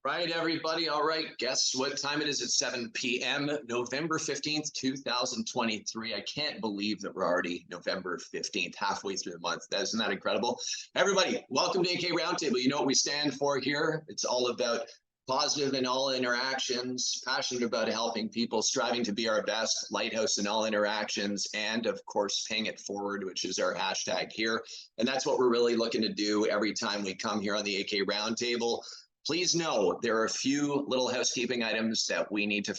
Right, everybody. All right. Guess what time it is? It's 7 p.m. November 15th, 2023. I can't believe that we're already November 15th, halfway through the month. Isn't that incredible? Everybody, welcome to AK Roundtable. You know what we stand for here? It's all about positive in all interactions, passionate about helping people, striving to be our best, lighthouse in all interactions, and of course, paying it forward, which is our hashtag here. And that's what we're really looking to do every time we come here on the AK Roundtable. Please know there are a few little housekeeping items that we need to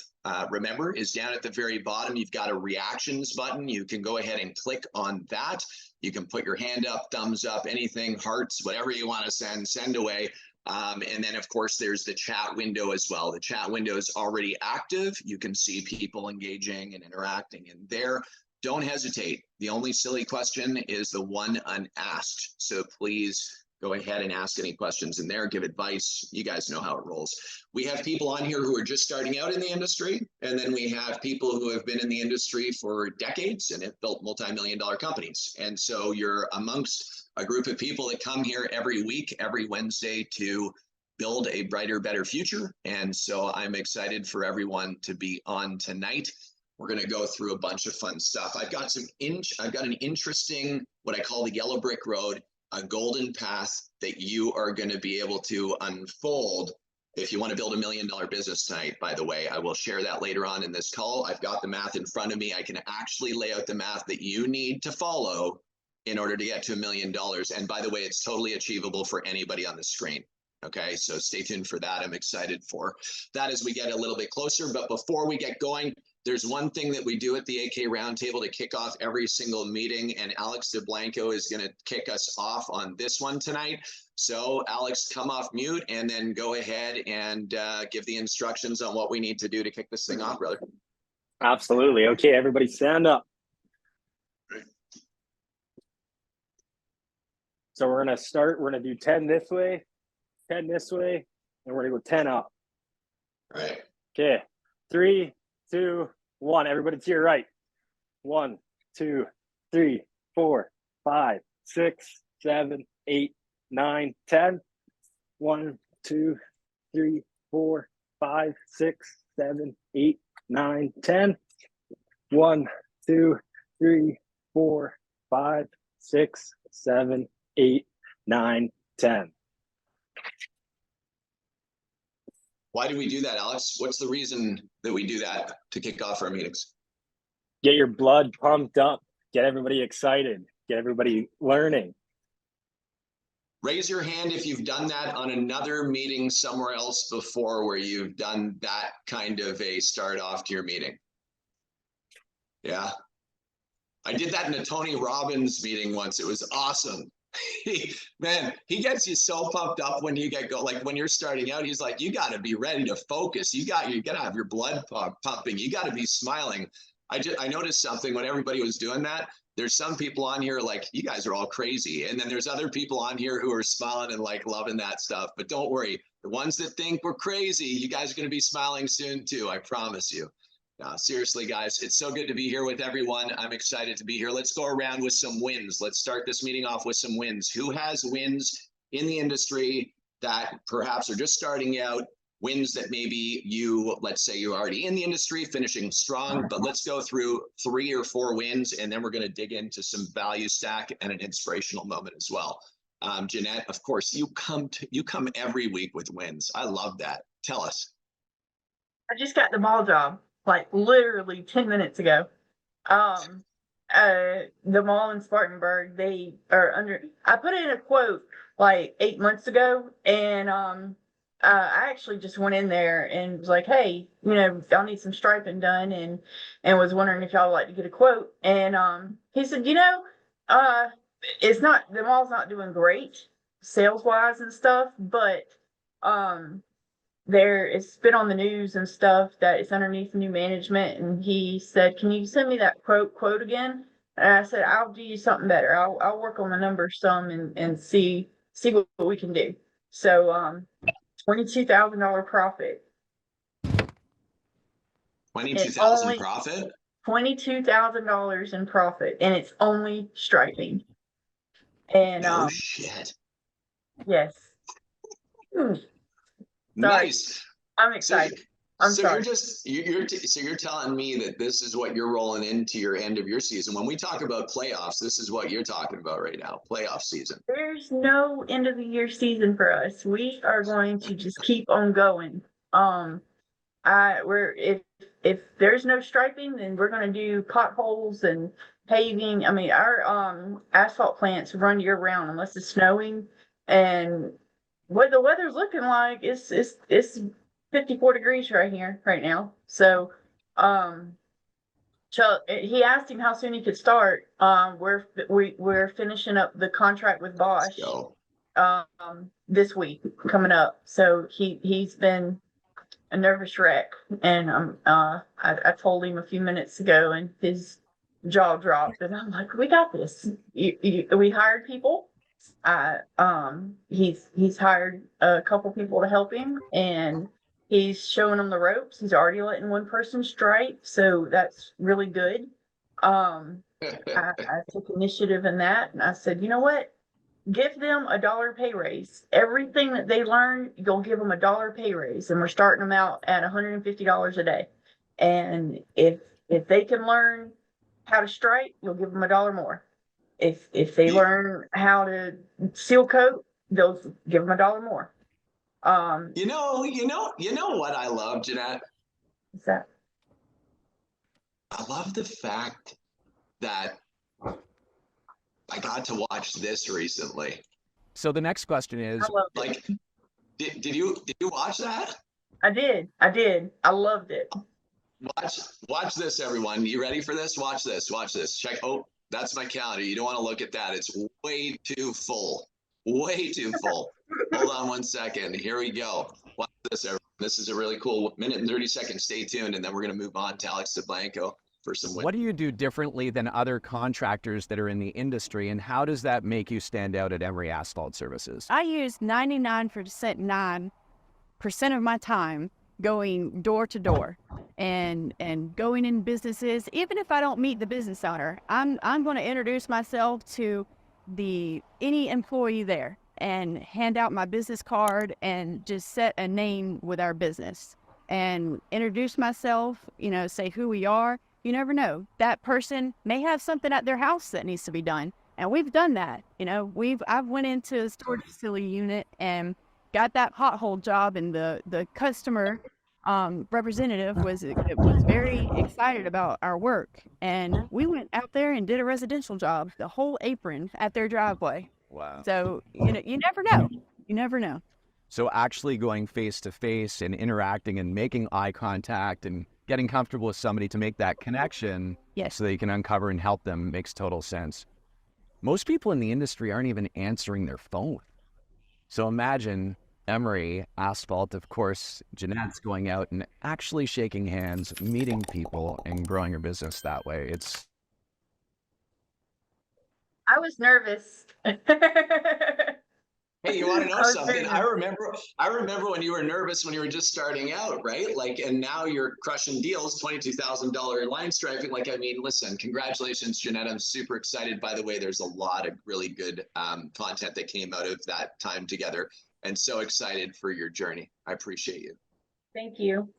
remember. Is down at the very bottom, you've got a reactions button. You can go ahead and click on that. You can put your hand up, thumbs up, anything, hearts, whatever you want to send away. And then, of course, there's the chat window as well. The chat window is already active. You can see people engaging and interacting in there. Don't hesitate. The only silly question is the one unasked. So please go ahead and ask any questions in there, give advice. You guys know how it rolls. We have people on here who are just starting out in the industry, and then we have people who have been in the industry for decades and have built multi-million-dollar companies. And so you're amongst a group of people that come here every week, every Wednesday to build a brighter, better future. And so I'm excited for everyone to be on tonight. We're going to go through a bunch of fun stuff. I've got an interesting, what I call the yellow brick road, a golden path that you are going to be able to unfold if you want to build $1 million business tonight. By the way, I will share that later on in this call. I've got the math in front of me. I can actually lay out the math that you need to follow in order to get to $1 million. And by the way, it's totally achievable for anybody on the screen. Okay, so stay tuned for that. I'm excited for that as we get a little bit closer. But before we get going, there's one thing that we do at the AK Roundtable to kick off every single meeting, and Alex DeBlanco is going to kick us off on this one tonight. So Alex, come off mute and then go ahead and give the instructions on what we need to do to kick this thing off, brother. Absolutely. Okay, everybody stand up. So we're going to start, we're going to do 10 this way, 10 this way, and we're going to go 10 up. All right. Okay, 3, 2, 1. Everybody to your right. 1, 2, 3, 4, 5, 6, 7, 8, 9, 10. 1, 2, 3, 4, 5, 6, 7, 8, 9, 10. 1, 2, 3, 4, 5, 6, 7, 8, 9, 10. Why do we do that, Alex? What's the reason that we do that to kick off our meetings? Get your blood pumped up, get everybody excited, get everybody learning. Raise your hand if you've done that on another meeting somewhere else before where you've done that kind of a start off to your meeting. Yeah. I did that in a Tony Robbins meeting once. It was awesome. Man, he gets you so pumped up when you like when you're starting out. He's like, you got to be ready to focus. You got to have your blood pumping. You got to be smiling. I noticed something when everybody was doing that. There's some people on here like, you guys are all crazy, and then there's other people on here who are smiling and like loving that stuff. But don't worry, the ones that think we're crazy, you guys are going to be smiling soon too. I promise you. Seriously, guys, it's so good to be here with everyone. I'm excited to be here. Let's go around with some wins. Let's start this meeting off with some wins. Who has wins in the industry that perhaps are just starting out, wins that maybe let's say you're already in the industry, finishing strong, but let's go through 3 or 4 wins, and then we're going to dig into some value stack and an inspirational moment as well. Jeanette, of course, you come every week with wins. I love that. Tell us. I just got the mall job. Like literally 10 minutes ago. The mall in Spartanburg, they are I put in a quote like 8 months ago, and I actually just went in there and was like, hey, y'all need some striping done, and was wondering if y'all would like to get a quote. And he said, the mall's not doing great sales wise and stuff, but it's been on the news and stuff that it's underneath new management, and he said, can you send me that quote again? And I said, I'll do you something better. I'll work on the numbers some and see what we can do. So $22,000 profit. $22,000 profit? $22,000 in profit, and it's only striping. And no shit. Yes. Sorry, Nice. I'm So, excited. I'm so sorry. you're just so you're telling me that this is what you're rolling into your end of your season. When we talk about playoffs, this is what you're talking about right now, playoff season. There's no end of the year season for us. We are going to just keep on going. We're if there's no striping, then we're gonna do potholes and paving. I mean, our asphalt plants run year round unless it's snowing. And what the weather's looking like, it's 54 degrees right here right now. So um he asked him how soon he could start. We're finishing up the contract with Bosch So this week coming up. So he's been a nervous wreck, and I told him a few minutes ago, and his jaw dropped, and I'm like, we got this. We hired people. He's hired a couple people to help him, and he's showing them the ropes. He's already letting one person stripe, so that's really good. I took initiative in that, and I said, you know what? Give them $1 pay raise. Everything that they learn, you'll give them $1 pay raise, and we're starting them out at $150 a day. And if they can learn how to stripe, you'll give them $1 more. If they learn how to seal coat, they'll give them $1 more. you know what I love, Jeanette? Is that I love the fact that I got to watch this recently. So the next question is, I loved it. Like, did you watch that? I did. I loved it. Watch this, everyone. You ready for this? Watch this. Watch this. Check. Oh, that's my calendar. You don't want to look at that. It's way too full. Way too full. Hold on one second. Here we go. Watch this, everyone. This is a really cool minute and 30 seconds. Stay tuned, and then we're going to move on to Alex DeBlanco for some win. what do you do differently than other contractors that are in the industry, and how does that make you stand out at Emery Asphalt Services? I use 99% of my time going door to door and going in businesses. Even if I don't meet the business owner, I'm going to introduce myself to any employee there and hand out my business card and just set a name with our business and introduce myself, say who we are. You never know. That person may have something at their house that needs to be done. And we've done that. I've went into a storage facility unit and got that pothole job, and the customer representative was very excited about our work. And we went out there and did a residential job, the whole apron at their driveway. Wow. So, you never know. You never know. So actually going face to face and interacting and making eye contact and getting comfortable with somebody to make that connection, Yes. so that you can uncover and help them, makes total sense. Most people in the industry aren't even answering their phone. So imagine Emery Asphalt, of course, Jeanette's going out and actually shaking hands, meeting people, and growing your business that way. I was nervous. Hey, you want to know I was something? very I remember when you were nervous when you were just starting out, right? Like, and now you're crushing deals, $22,000 line striping. Like, I mean, listen, congratulations, Jeanette. I'm super excited. By the way, there's a lot of really good content that came out of that time together, and so excited for your journey. I appreciate you. Thank you.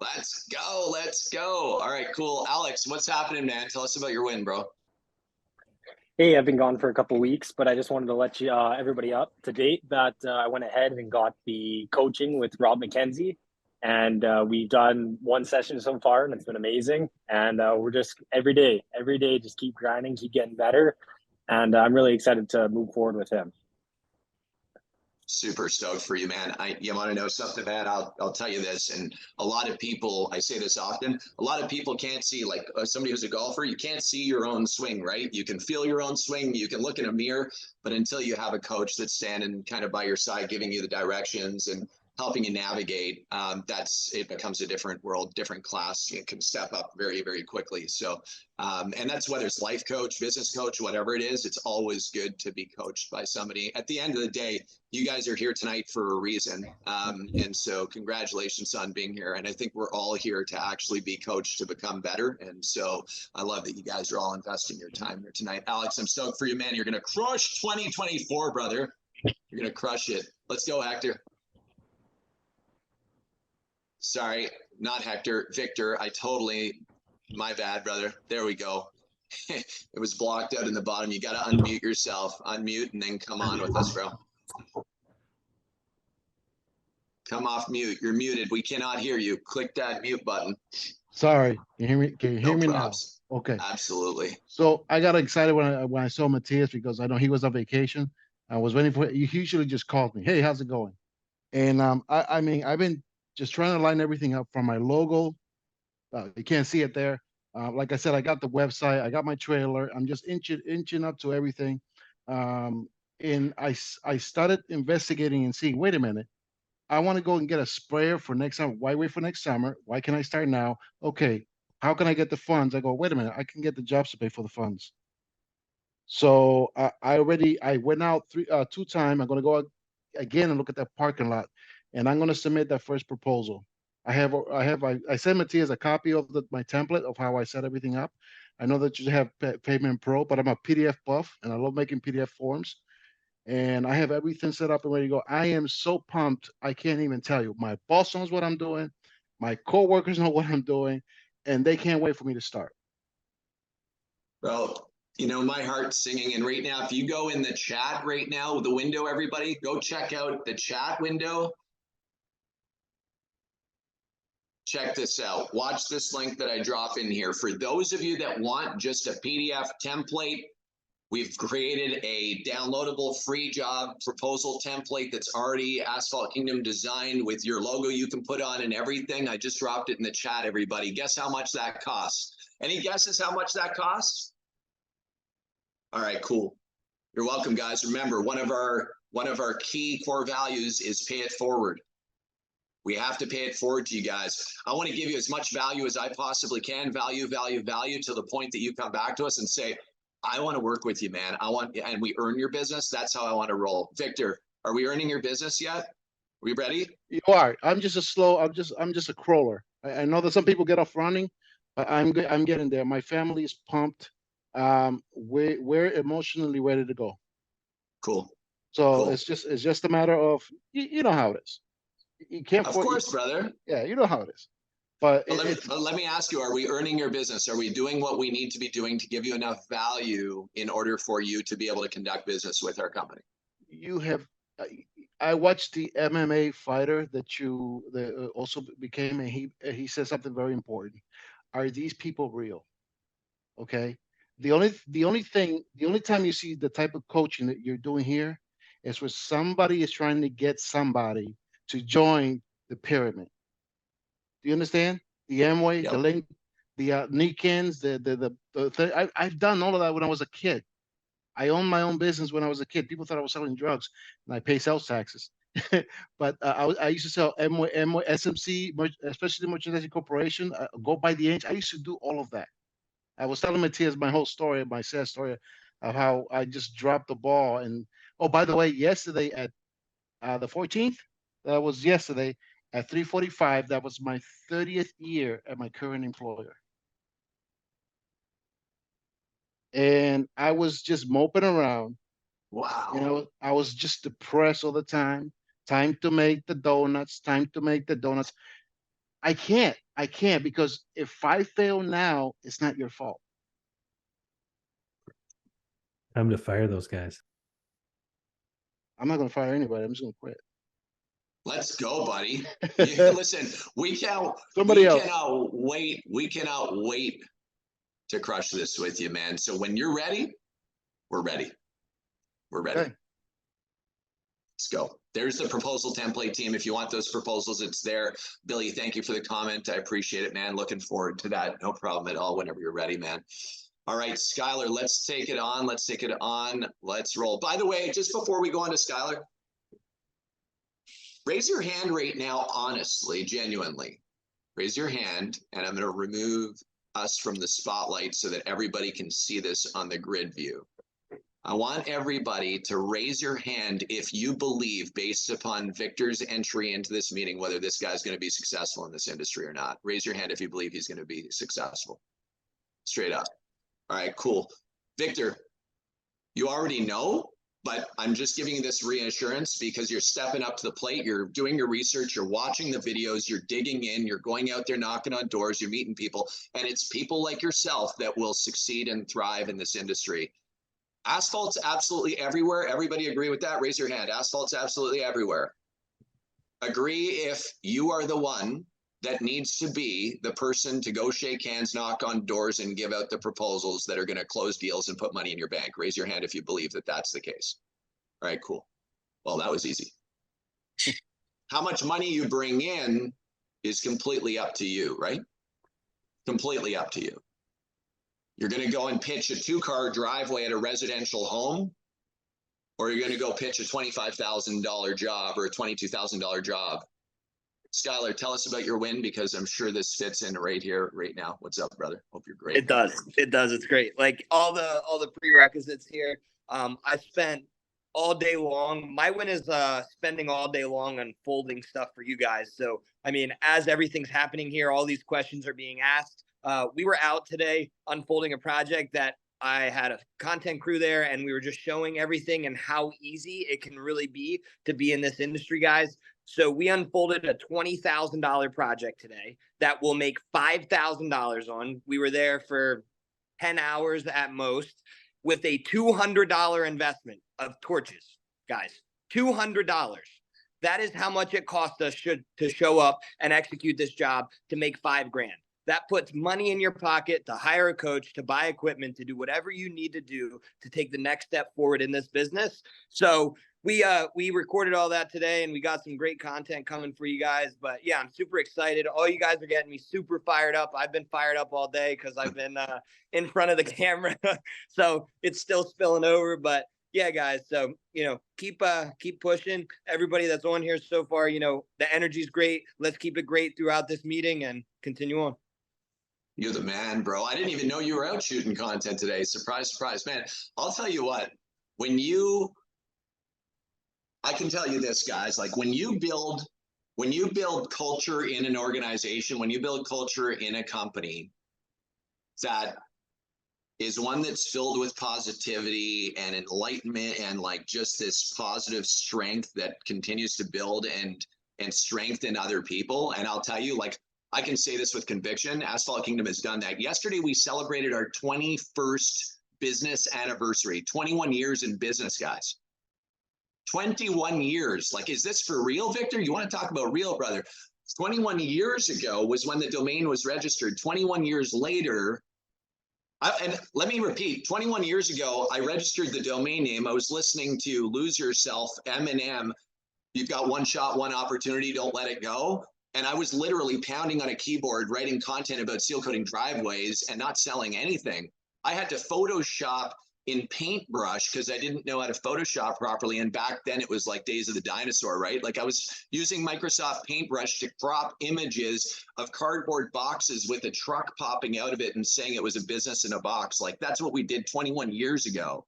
Let's go. Let's go. All right, cool. Alex, what's happening, man? Tell us about your win, bro. Hey, I've been gone for a couple weeks, but I just wanted to let you everybody up to date that I went ahead and got the coaching with Rob McKenzie, and we've done one session so far, and it's been amazing. And we're just every day, just keep grinding, keep getting better, and I'm really excited to move forward with him. Super stoked for you, man. You want to know something, man? I'll tell you this. And a lot of people, I say this often, a lot of people can't see, like somebody who's a golfer, you can't see your own swing, right? You can feel your own swing. You can look in a mirror, but until you have a coach that's standing kind of by your side, giving you the directions and helping you navigate, it becomes a different world, different class. You can step up very, very quickly. So, and that's whether it's life coach, business coach, whatever it is, it's always good to be coached by somebody. At the end of the day, you guys are here tonight for a reason. And so congratulations on being here. And I think we're all here to actually be coached to become better. And so I love that you guys are all investing your time here tonight. Alex, I'm stoked for you, man. You're going to crush 2024, brother. You're going to crush it. Let's go, Hector. Sorry, not Hector, Victor. My bad, brother. There we go. It was blocked out in the bottom. You got to unmute yourself, unmute, and then come on with us, bro. Come off mute. You're muted. We cannot hear you. Click that mute button. Sorry, can you hear me? Can you hear me now? Props. Okay. Absolutely. So I got excited when I saw Matthias because I know he was on vacation. I was waiting for. He usually just called me. Hey, how's it going? And I mean, I've been just trying to line everything up from my logo. You can't see it there. Like I said, I got the website. I got my trailer. I'm just inching up to everything. And I started investigating and seeing. Wait a minute. I want to go and get a sprayer for next summer. Why wait for next summer? Why can I start now? Okay, how can I get the funds? I go, wait a minute, I can get the jobs to pay for the funds. So I went out 2 times. I'm gonna go out again and look at that parking lot, and I'm gonna submit that first proposal. I sent Matthias a copy of my template of how I set everything up. I know that you have Payment Pro, but I'm a PDF buff, and I love making PDF forms. And I have everything set up and ready to go. I am so pumped. I can't even tell you. My boss knows what I'm doing. My coworkers know what I'm doing, and they can't wait for me to start. Well, you know, my heart's singing. And right now, if you go in the chat right now, the window, everybody, go check out the chat window. Check this out. Watch this link that I drop in here. For those of you that want just a PDF template, we've created a downloadable free job proposal template that's already Asphalt Kingdom designed with your logo you can put on and everything. I just dropped it in the chat, everybody. Guess how much that costs? Any guesses how much that costs? All right, cool. You're welcome, guys. Remember, one of our key core values is pay it forward. We have to pay it forward to you guys. I want to give you as much value as I possibly can. Value to the point that you come back to us and say, I want to work with you, man. And we earn your business. That's how I want to roll. Victor, are we earning your business yet? Are we ready? You are. I'm just a crawler. I know that some people get off running, but I'm getting there. My family is pumped. We're emotionally ready to go. Cool. So Cool. it's just a matter of you know how it is. You can't. Of course, brother. Yeah, you know how it is. But let me ask you, are we earning your business? Are we doing what we need to be doing to give you enough value in order for you to be able to conduct business with our company? You have. I watched the MMA fighter that also became, and he said something very important. Are these people real? Okay. The only time you see the type of coaching that you're doing here is where somebody is trying to get somebody to join the pyramid. Do you understand? The Amway, Yep. the link, the Nikens, I've done all of that when I was a kid. I owned my own business when I was a kid. People thought I was selling drugs, and I pay sales taxes. But I used to sell Amway, SMC, especially Merchandising Corporation. Go by the inch. I used to do all of that. I was telling Matthias my whole story, my sad story of how I just dropped the ball. And oh, by the way, yesterday at the 14th, that was yesterday at 3:45. That was my 30th year at my current employer. And I was just moping around. Wow. You know, I was just depressed all the time. Time to make the donuts. I can't because if I fail now, it's not your fault. Time to fire those guys. I'm not going to fire anybody. I'm just going to quit. Let's go, buddy. Listen, we cannot wait. We cannot wait to crush this with you, man. So when you're ready, we're ready. We're ready. Okay. Let's go. There's the proposal template, team. If you want those proposals, it's there. Billy, thank you for the comment. I appreciate it, man. Looking forward to that. No problem at all whenever you're ready, man. All right, Skylar, let's take it on. Let's take it on. Let's roll. By the way, just before we go on to Skylar, raise your hand right now, honestly, genuinely. Raise your hand, and I'm going to remove us from the spotlight so that everybody can see this on the grid view. I want everybody to raise your hand if you believe, based upon Victor's entry into this meeting, whether this guy's going to be successful in this industry or not. Raise your hand if you believe he's going to be successful. Straight up. All right, cool. Victor, you already know But I'm just giving you this reassurance because you're stepping up to the plate. You're doing your research. You're watching the videos. You're digging in. You're going out there, knocking on doors. You're meeting people. And it's people like yourself that will succeed and thrive in this industry. Asphalt's absolutely everywhere. Everybody agree with that? Raise your hand. Asphalt's absolutely everywhere. Agree if you are the one that needs to be the person to go shake hands, knock on doors, and give out the proposals that are going to close deals and put money in your bank. Raise your hand if you believe that that's the case. All right, cool. Well, that was easy. How much money you bring in is completely up to you, right? Completely up to you. You're going to go and pitch a 2-car driveway at a residential home, or you're going to go pitch a $25,000 job or a $22,000 job. Skylar, tell us about your win, because I'm sure this fits in right here, right now. What's up, brother? Hope you're great. It does. It does. It's great. Like all the prerequisites here. I spent all day long. My win is spending all day long unfolding stuff for you guys. So, I mean, as everything's happening here, all these questions are being asked. We were out today unfolding a project that I had a content crew there, and we were just showing everything and how easy it can really be to be in this industry, guys. So we unfolded a $20,000 project today that will make $5,000 on. We were there for 10 hours at most with a $200 investment of torches, guys. $200. That is how much it cost us to show up and execute this job to make $5 grand. That puts money in your pocket to hire a coach, to buy equipment, to do whatever you need to do to take the next step forward in this business. So we recorded all that today, and we got some great content coming for you guys. But yeah, I'm super excited. All you guys are getting me super fired up. I've been fired up all day because I've been in front of the camera. So it's still spilling over. But yeah, guys. So, keep pushing. Everybody that's on here so far, the energy's great. Let's keep it great throughout this meeting and continue on. You're the man, bro. I didn't even know you were out shooting content today. Surprise, surprise, man. I'll tell you what, I can tell you this, guys, like when you build culture in an organization, when you build culture in a company that is one that's filled with positivity and enlightenment and like just this positive strength that continues to build and strengthen other people. And I'll tell you, like, I can say this with conviction, Asphalt Kingdom has done that. Yesterday, we celebrated our 21st business anniversary, 21 years in business, guys. 21 years. Like, is this for real, Victor? You want to talk about real, brother? 21 years ago was when the domain was registered. 21 years later, and let me repeat, 21 years ago, I registered the domain name. I was listening to Lose Yourself, Eminem. You've got one shot, one opportunity, don't let it go. And I was literally pounding on a keyboard, writing content about seal coating driveways and not selling anything. I had to Photoshop in Paintbrush because I didn't know how to Photoshop properly. And back then it was like days of the dinosaur, right? Like I was using Microsoft Paintbrush to crop images of cardboard boxes with a truck popping out of it and saying it was a business in a box. Like that's what we did 21 years ago.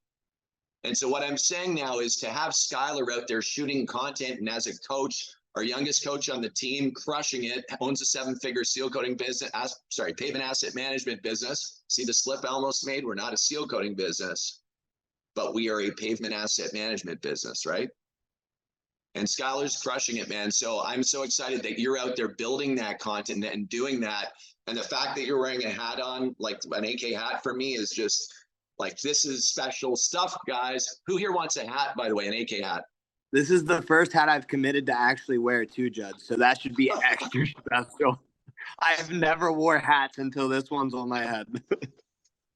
And so what I'm saying now is to have Skylar out there shooting content and as a coach, our youngest coach on the team, crushing it, owns a 7-figure seal coating business, pavement asset management business. See the slip I almost made? We're not a seal coating business, but we are a pavement asset management business, right? And Skylar's crushing it, man. So I'm so excited that you're out there building that content and doing that. And the fact that you're wearing a hat on, like an AK hat for me is just like, this is special stuff, guys. Who here wants a hat, by the way, an AK hat? This is the first hat I've committed to actually wear too, Judd. So that should be extra special. I've never wore hats until this one's on my head.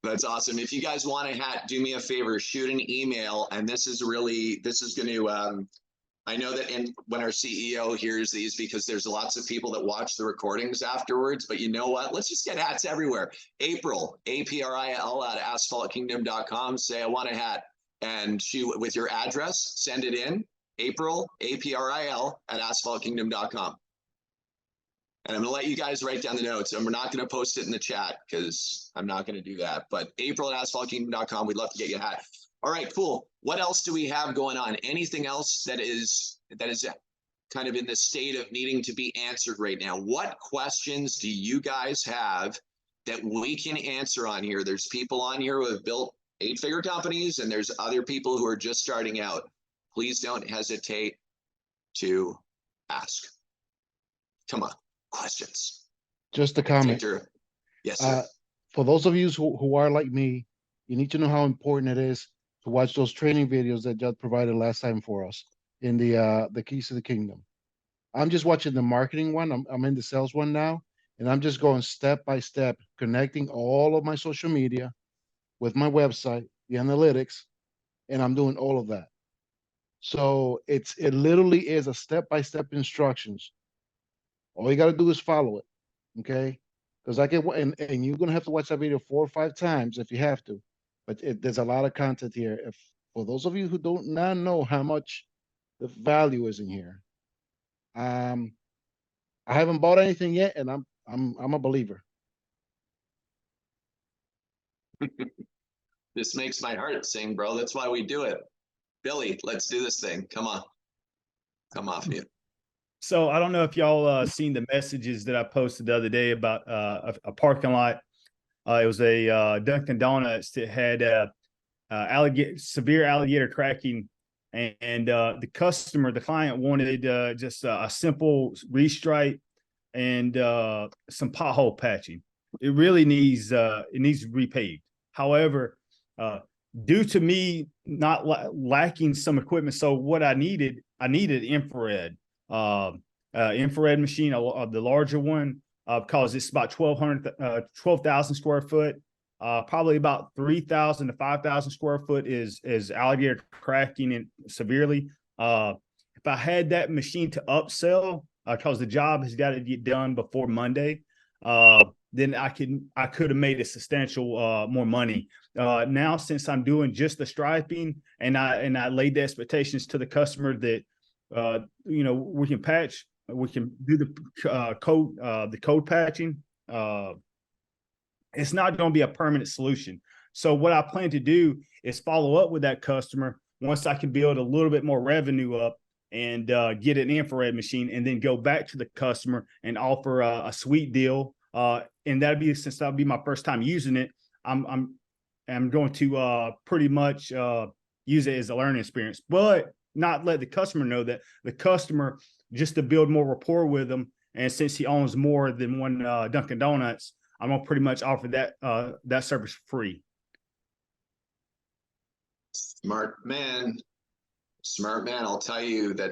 That's awesome. If you guys want a hat, do me a favor, shoot an email. And this is going to, I know that when our CEO hears these, because there's lots of people that watch the recordings afterwards, but you know what? Let's just get hats everywhere. April, APRIL at asphaltkingdom.com. Say, I want a hat. And shoot with your address, send it in. April, APRIL at asphaltkingdom.com. And I'm going to let you guys write down the notes, and we're not going to post it in the chat because I'm not going to do that. But April at asphaltkingdom.com, we'd love to get you a hat. All right, cool. What else do we have going on? Anything else that is kind of in the state of needing to be answered right now? What questions do you guys have that we can answer on here? There's people on here who have built 8-figure companies and there's other people who are just starting out. Please don't hesitate to ask. Come on, questions. Just a comment. Victor. Yes, sir. For those of you who are like me, you need to know how important it is to watch those training videos that Judd provided last time for us in the Keys to the Kingdom. I'm just watching the marketing one. I'm in the sales one now, and I'm just going step by step, connecting all of my social media with my website, the analytics, and I'm doing all of that. So it literally is a step-by-step instructions. All you got to do is follow it. Okay. Because I can, and you're going to have to watch that video 4 or 5 times if you have to, but there's a lot of content here. If for those of you who don't not know how much the value is in here, I haven't bought anything yet, and I'm a believer. This makes my heart sing, bro. That's why we do it. Billy, let's do this thing. Come on. Come off mute. So I don't know if y'all seen the messages that I posted the other day about a parking lot. It was a Dunkin' Donuts that had severe alligator cracking, and the client wanted just a simple restripe and some pothole patching. It really needs repaved. However, due to me not lacking some equipment, so what I needed infrared. Infrared machine, the larger one, because it's about 12,000 square foot. Probably about 3,000 to 5,000 square foot is alligator cracking and severely. If I had that machine to upsell, because the job has got to get done before Monday, then I could have made a substantial more money. Now, since I'm doing just the striping, and I laid the expectations to the customer that we can patch, we can do the code patching. It's not going to be a permanent solution. So what I plan to do is follow up with that customer once I can build a little bit more revenue up and get an infrared machine, and then go back to the customer and offer a sweet deal. And since that'll be my first time using it, I'm going to pretty much use it as a learning experience, but not let the customer know that. The customer, just to build more rapport with them, and since he owns more than one Dunkin' Donuts, I'm gonna pretty much offer that service free. Smart man. I'll tell you that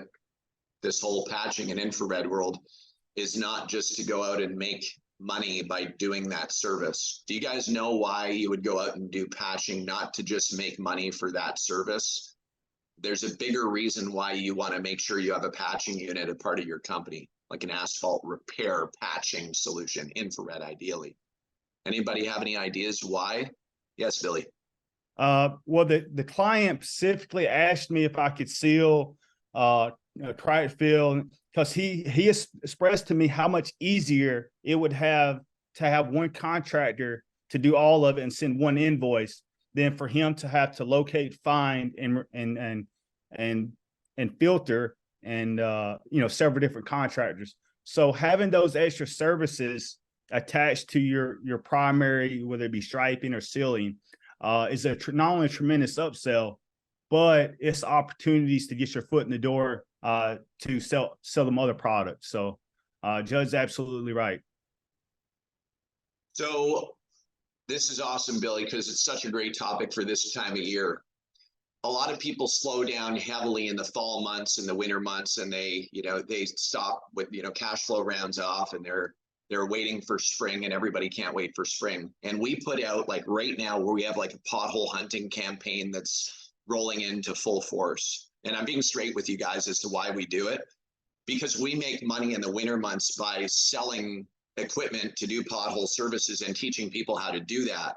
this whole patching and infrared world is not just to go out and make money by doing that service. Do you guys know why you would go out and do patching? Not to just make money for that service. There's a bigger reason why you want to make sure you have a patching unit, a part of your company, like an asphalt repair patching solution, infrared ideally. Anybody have any ideas why? Yes, Billy. Well, the client specifically asked me if I could seal crack fill, because he expressed to me how much easier it would have to have one contractor to do all of it and send one invoice than for him to have to locate, find, and filter, and several different contractors. So having those extra services attached to your primary, whether it be striping or sealing, is not only a tremendous upsell, but it's opportunities to get your foot in the door to sell them other products. So Judd's absolutely right. So this is awesome, Billy, because it's such a great topic for this time of year. A lot of people slow down heavily in the fall months and the winter months, and they stop with, cash flow rounds off, and they're waiting for spring, and everybody can't wait for spring. And we put out, like right now, where we have like a pothole hunting campaign that's rolling into full force. And I'm being straight with you guys as to why we do it, because we make money in the winter months by selling equipment to do pothole services and teaching people how to do that.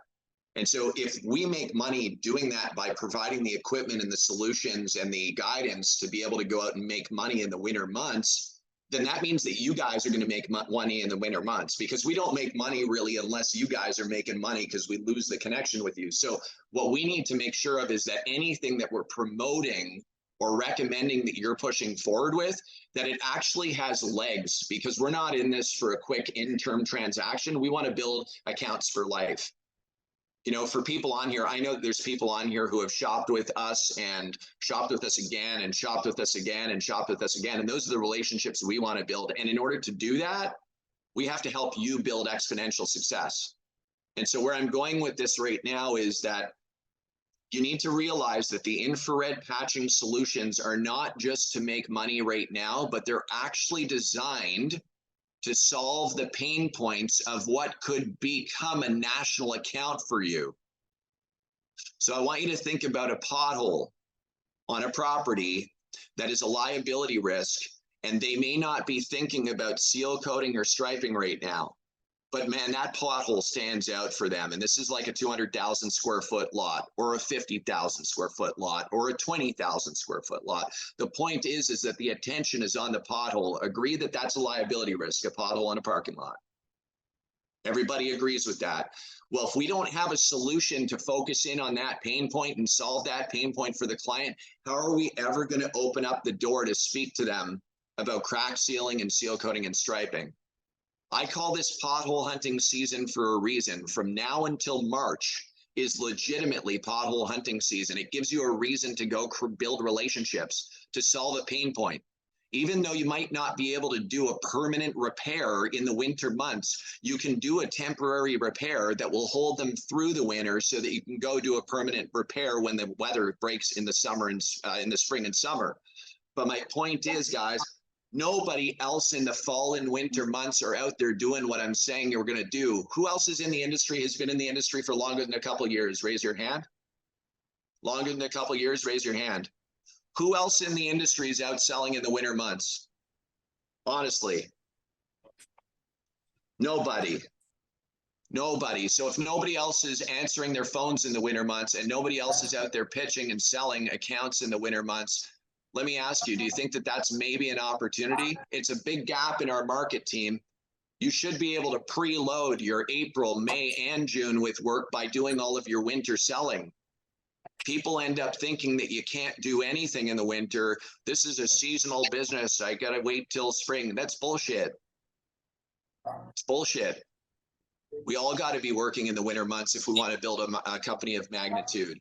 And so if we make money doing that by providing the equipment and the solutions and the guidance to be able to go out and make money in the winter months, then that means that you guys are going to make money in the winter months, because we don't make money really unless you guys are making money, because we lose the connection with you. So what we need to make sure of is that anything that we're promoting or recommending that you're pushing forward with, that it actually has legs, because we're not in this for a quick in-term transaction. We want to build accounts for life. You know, for people on here, I know there's people on here who have shopped with us and shopped with us again and shopped with us again and shopped with us again. And those are the relationships we want to build. And in order to do that, we have to help you build exponential success. And so where I'm going with this right now is that you need to realize that the infrared patching solutions are not just to make money right now, but they're actually designed to solve the pain points of what could become a national account for you. So I want you to think about a pothole on a property that is a liability risk, and they may not be thinking about seal coating or striping right now. But man, that pothole stands out for them. And this is like a 200,000 square foot lot, or a 50,000 square foot lot, or a 20,000 square foot lot. The point is that the attention is on the pothole. Agree that that's a liability risk, a pothole in a parking lot. Everybody agrees with that. Well, if we don't have a solution to focus in on that pain point and solve that pain point for the client, how are we ever going to open up the door to speak to them about crack sealing and seal coating and striping? I call this pothole hunting season for a reason. From now until March is legitimately pothole hunting season. It gives you a reason to go build relationships, to solve a pain point. Even though you might not be able to do a permanent repair in the winter months, you can do a temporary repair that will hold them through the winter so that you can go do a permanent repair when the weather breaks in the summer and in the spring and summer. But my point is, guys, nobody else in the fall and winter months are out there doing what I'm saying you're going to do. Who else is in the industry, has been in the industry for longer than a couple of years? Raise your hand. Longer than a couple of years, raise your hand. Who else in the industry is out selling in the winter months? Honestly, nobody. Nobody. So if nobody else is answering their phones in the winter months and nobody else is out there pitching and selling accounts in the winter months, let me ask you, do you think that that's maybe an opportunity? It's a big gap in our market team. You should be able to preload your April, May, and June with work by doing all of your winter selling. People end up thinking that you can't do anything in the winter. This is a seasonal business. I got to wait till spring. That's bullshit. It's bullshit. We all got to be working in the winter months if we want to build a company of magnitude.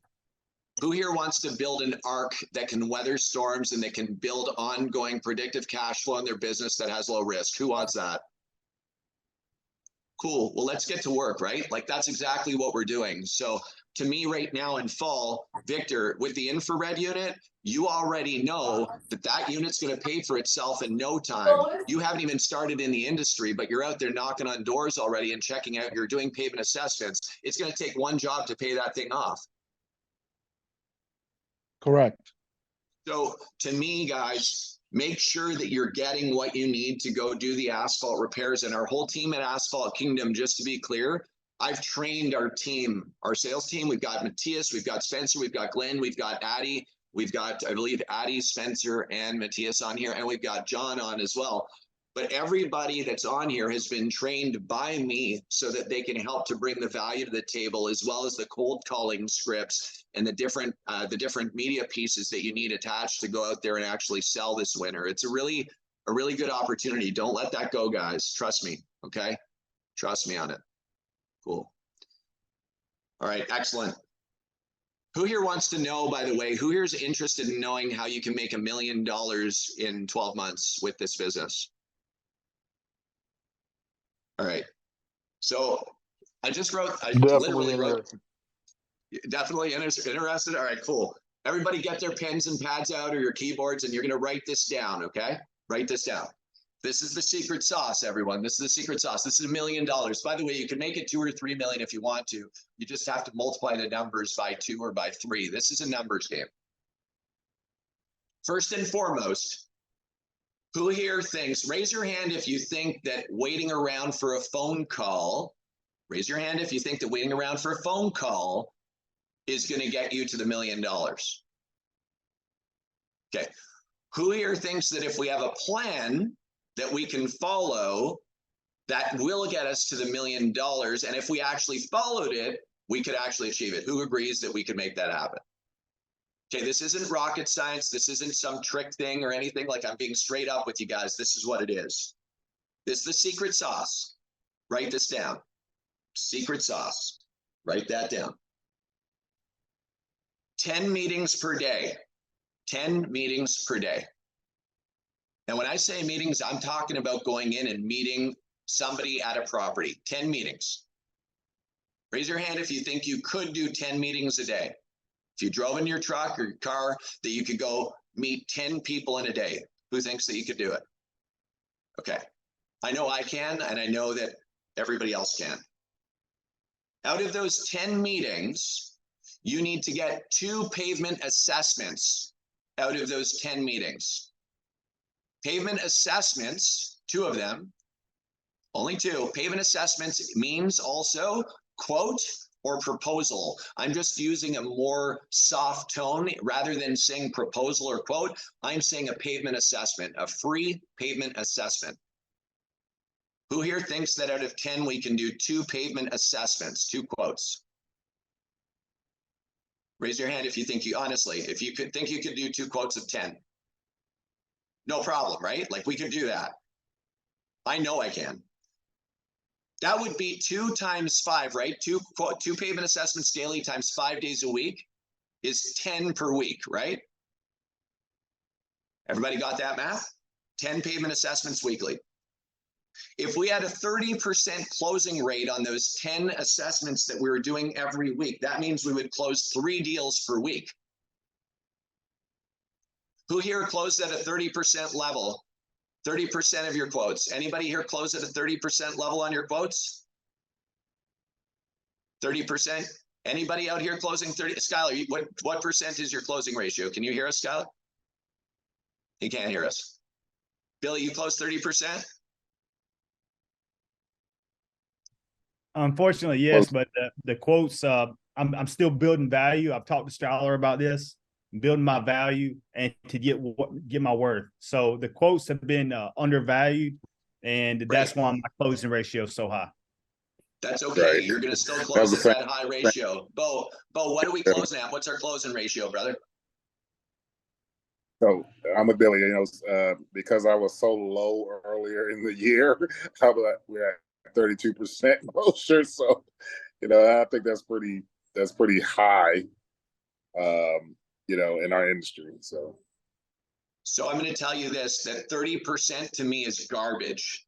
Who here wants to build an arc that can weather storms and that can build ongoing predictive cash flow in their business that has low risk? Who wants that? Cool. Well, let's get to work, right? Like that's exactly what we're doing. So to me right now in fall, Victor, with the infrared unit, you already know that that unit's going to pay for itself in no time. You haven't even started in the industry, but you're out there knocking on doors already and checking out. You're doing pavement assessments. It's going to take one job to pay that thing off. Correct. So to me, guys, make sure that you're getting what you need to go do the asphalt repairs. And our whole team at Asphalt Kingdom, just to be clear, I've trained our team, our sales team. We've got Matthias, we've got Spencer, we've got Glenn, we've got Addie, we've got, I believe, Addie, Spencer, and Matthias on here, and we've got John on as well. But everybody that's on here has been trained by me so that they can help to bring the value to the table, as well as the cold calling scripts and the different media pieces that you need attached to go out there and actually sell this winter. It's a really good opportunity. Don't let that go, guys. Trust me. Okay. Trust me on it. Cool. All right. Excellent. Who here wants to know, by the way, who here is interested in knowing how you can make $1 million in 12 months with this business? All right. So I just wrote, definitely interested. All right, cool. Everybody get their pens and pads out or your keyboards, and you're going to write this down. Okay. Write this down. This is the secret sauce, everyone. This is the secret sauce. This is $1 million. By the way, you can make it 2 or 3 million if you want to. You just have to multiply the numbers by 2 or by 3. This is a numbers game. First and foremost, who here thinks, raise your hand if you think that waiting around for a phone call, raise your hand if you think that waiting around for a phone call is going to get you to the $1 million. Okay. Who here thinks that if we have a plan that we can follow, that will get us to the $1 million, and if we actually followed it, we could actually achieve it? Who agrees that we could make that happen? Okay, this isn't rocket science. This isn't some trick thing or anything. Like, I'm being straight up with you guys. This is what it is. This is the secret sauce. Write this down. Secret sauce. Write that down. 10 meetings per day. 10 meetings per day. And when I say meetings, I'm talking about going in and meeting somebody at a property. 10 meetings. Raise your hand if you think you could do 10 meetings a day. If you drove in your truck or your car, that you could go meet 10 people in a day. Who thinks that you could do it? Okay. I know I can, and I know that everybody else can. Out of those 10 meetings, you need to get 2 pavement assessments out of those 10 meetings. Pavement assessments, 2 of them, only 2. Pavement assessments means also quote or proposal. I'm just using a more soft tone rather than saying proposal or quote. I'm saying a pavement assessment, a free pavement assessment. Who here thinks that out of 10, we can do 2 pavement assessments, 2 quotes? Raise your hand if you think you, honestly, if you could think you could do 2 quotes of 10. No problem, right? Like we could do that. I know I can. That would be 2 times 5, right? 2 pavement assessments daily times 5 days a week is 10 per week, right? Everybody got that math? 10 pavement assessments weekly. If we had a 30% closing rate on those 10 assessments that we were doing every week, that means we would close 3 deals per week. Who here closed at a 30% level? 30% of your quotes. Anybody here close at a 30% level on your quotes? 30%? Anybody out here closing 30? Skylar, what percent is your closing ratio? Can you hear us, Skylar? He can't hear us. Billy, you close 30%? Unfortunately, yes, but the quotes, I'm still building value. I've talked to Skylar about this, building my value and to get my worth. So the quotes have been undervalued, and that's why my closing ratio is so high. That's okay. You're going to still close at that high ratio. Bo, what are we closing at? What's our closing ratio, brother? So I'm a Billy, because I was so low earlier in the year, we're at 32% closure. So, I think that's pretty high, in our industry. So I'm going to tell you this, that 30% to me is garbage.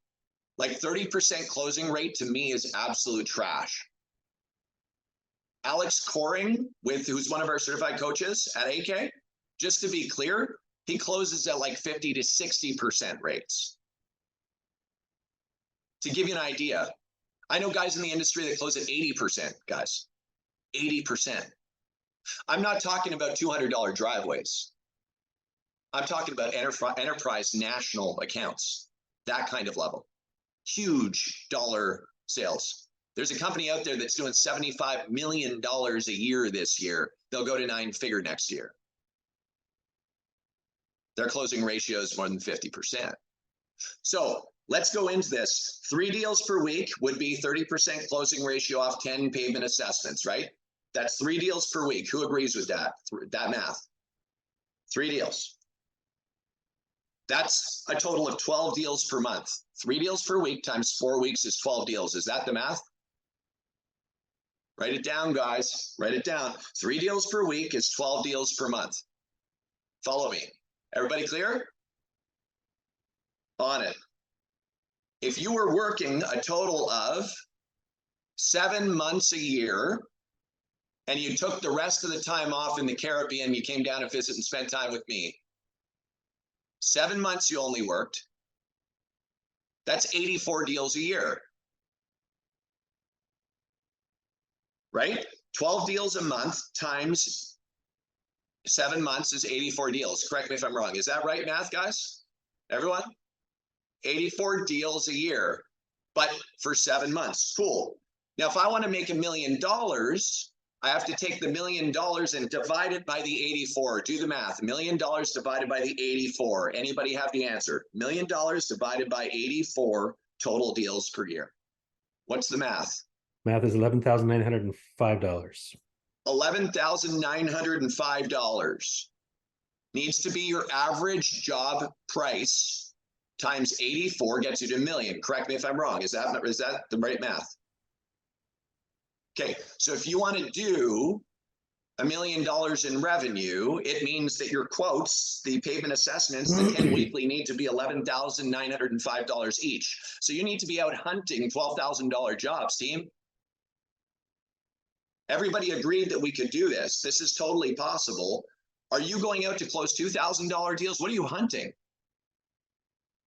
Like 30% closing rate to me is absolute trash. Alex Coring, who's one of our certified coaches at AK, just to be clear, he closes at like 50 to 60% rates. To give you an idea, I know guys in the industry that close at 80%, guys, 80%. I'm not talking about $200 driveways. I'm talking about enterprise national accounts, that kind of level. Huge dollar sales. There's a company out there that's doing $75 million a year this year. They'll go to 9-figure next year. Their closing ratio is more than 50%. So let's go into this. 3 deals per week would be 30% closing ratio off 10 pavement assessments, right? That's 3 deals per week. Who agrees with that math? 3 deals. That's a total of 12 deals per month. 3 deals per week times 4 weeks is 12 deals. Is that the math? Write it down, guys. Write it down. 3 deals per week is 12 deals per month. Follow me. Everybody clear? On it. If you were working a total of 7 months a year, and you took the rest of the time off in the Caribbean, you came down to visit and spent time with me. 7 months you only worked. That's 84 deals a year. Right? 12 deals a month times 7 months is 84 deals. Correct me if I'm wrong. Is that right, math guys? Everyone? 84 deals a year, but for 7 months. Cool. Now, if I want to make $1 million, I have to take the $1 million and divide it by the 84. Do the math. $1 million divided by the 84. Anybody have the answer? $1 million divided by 84 total deals per year. What's the math? Math is $11,905. $11,905 needs to be your average job price times 84 gets you to $1 million. Correct me if I'm wrong. Is that the right math? Okay, so if you want to do $1 million in revenue, it means that your quotes, the pavement assessments, the 10 weekly need to be $11,905 each. So you need to be out hunting $12,000 jobs, team. Everybody agreed that we could do this. This is totally possible. Are you going out to close $2,000 deals? What are you hunting?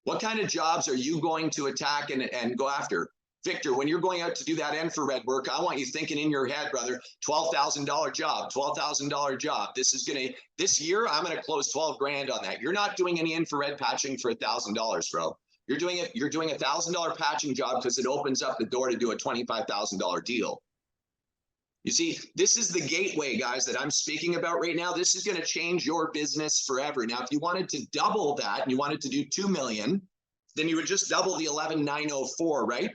What kind of jobs are you going to attack and go after? Victor, when you're going out to do that infrared work, I want you thinking in your head, brother, $12,000 job, $12,000 job. This year, I'm going to close 12 grand on that. You're not doing any infrared patching for $1,000, bro. You're doing a $1,000 patching job because it opens up the door to do a $25,000 deal. You see, this is the gateway, guys, that I'm speaking about right now. This is going to change your business forever. Now, if you wanted to double that and you wanted to do 2 million, then you would just double the 11,904, right?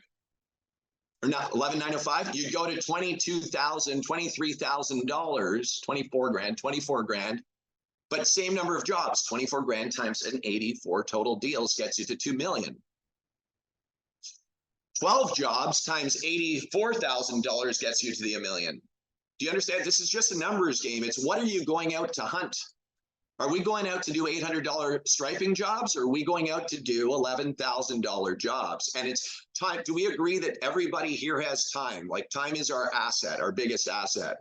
Or not 11,905, you'd go to $22,000, $23,000, 24 grand, but same number of jobs, 24 grand times an 84 total deals gets you to 2 million. 12 jobs times $84,000 gets you to the $1 million. Do you understand? This is just a numbers game. It's what are you going out to hunt? Are we going out to do $800 striping jobs, or are we going out to do $11,000 jobs? And it's time. Do we agree that everybody here has time? Like, time is our asset, our biggest asset.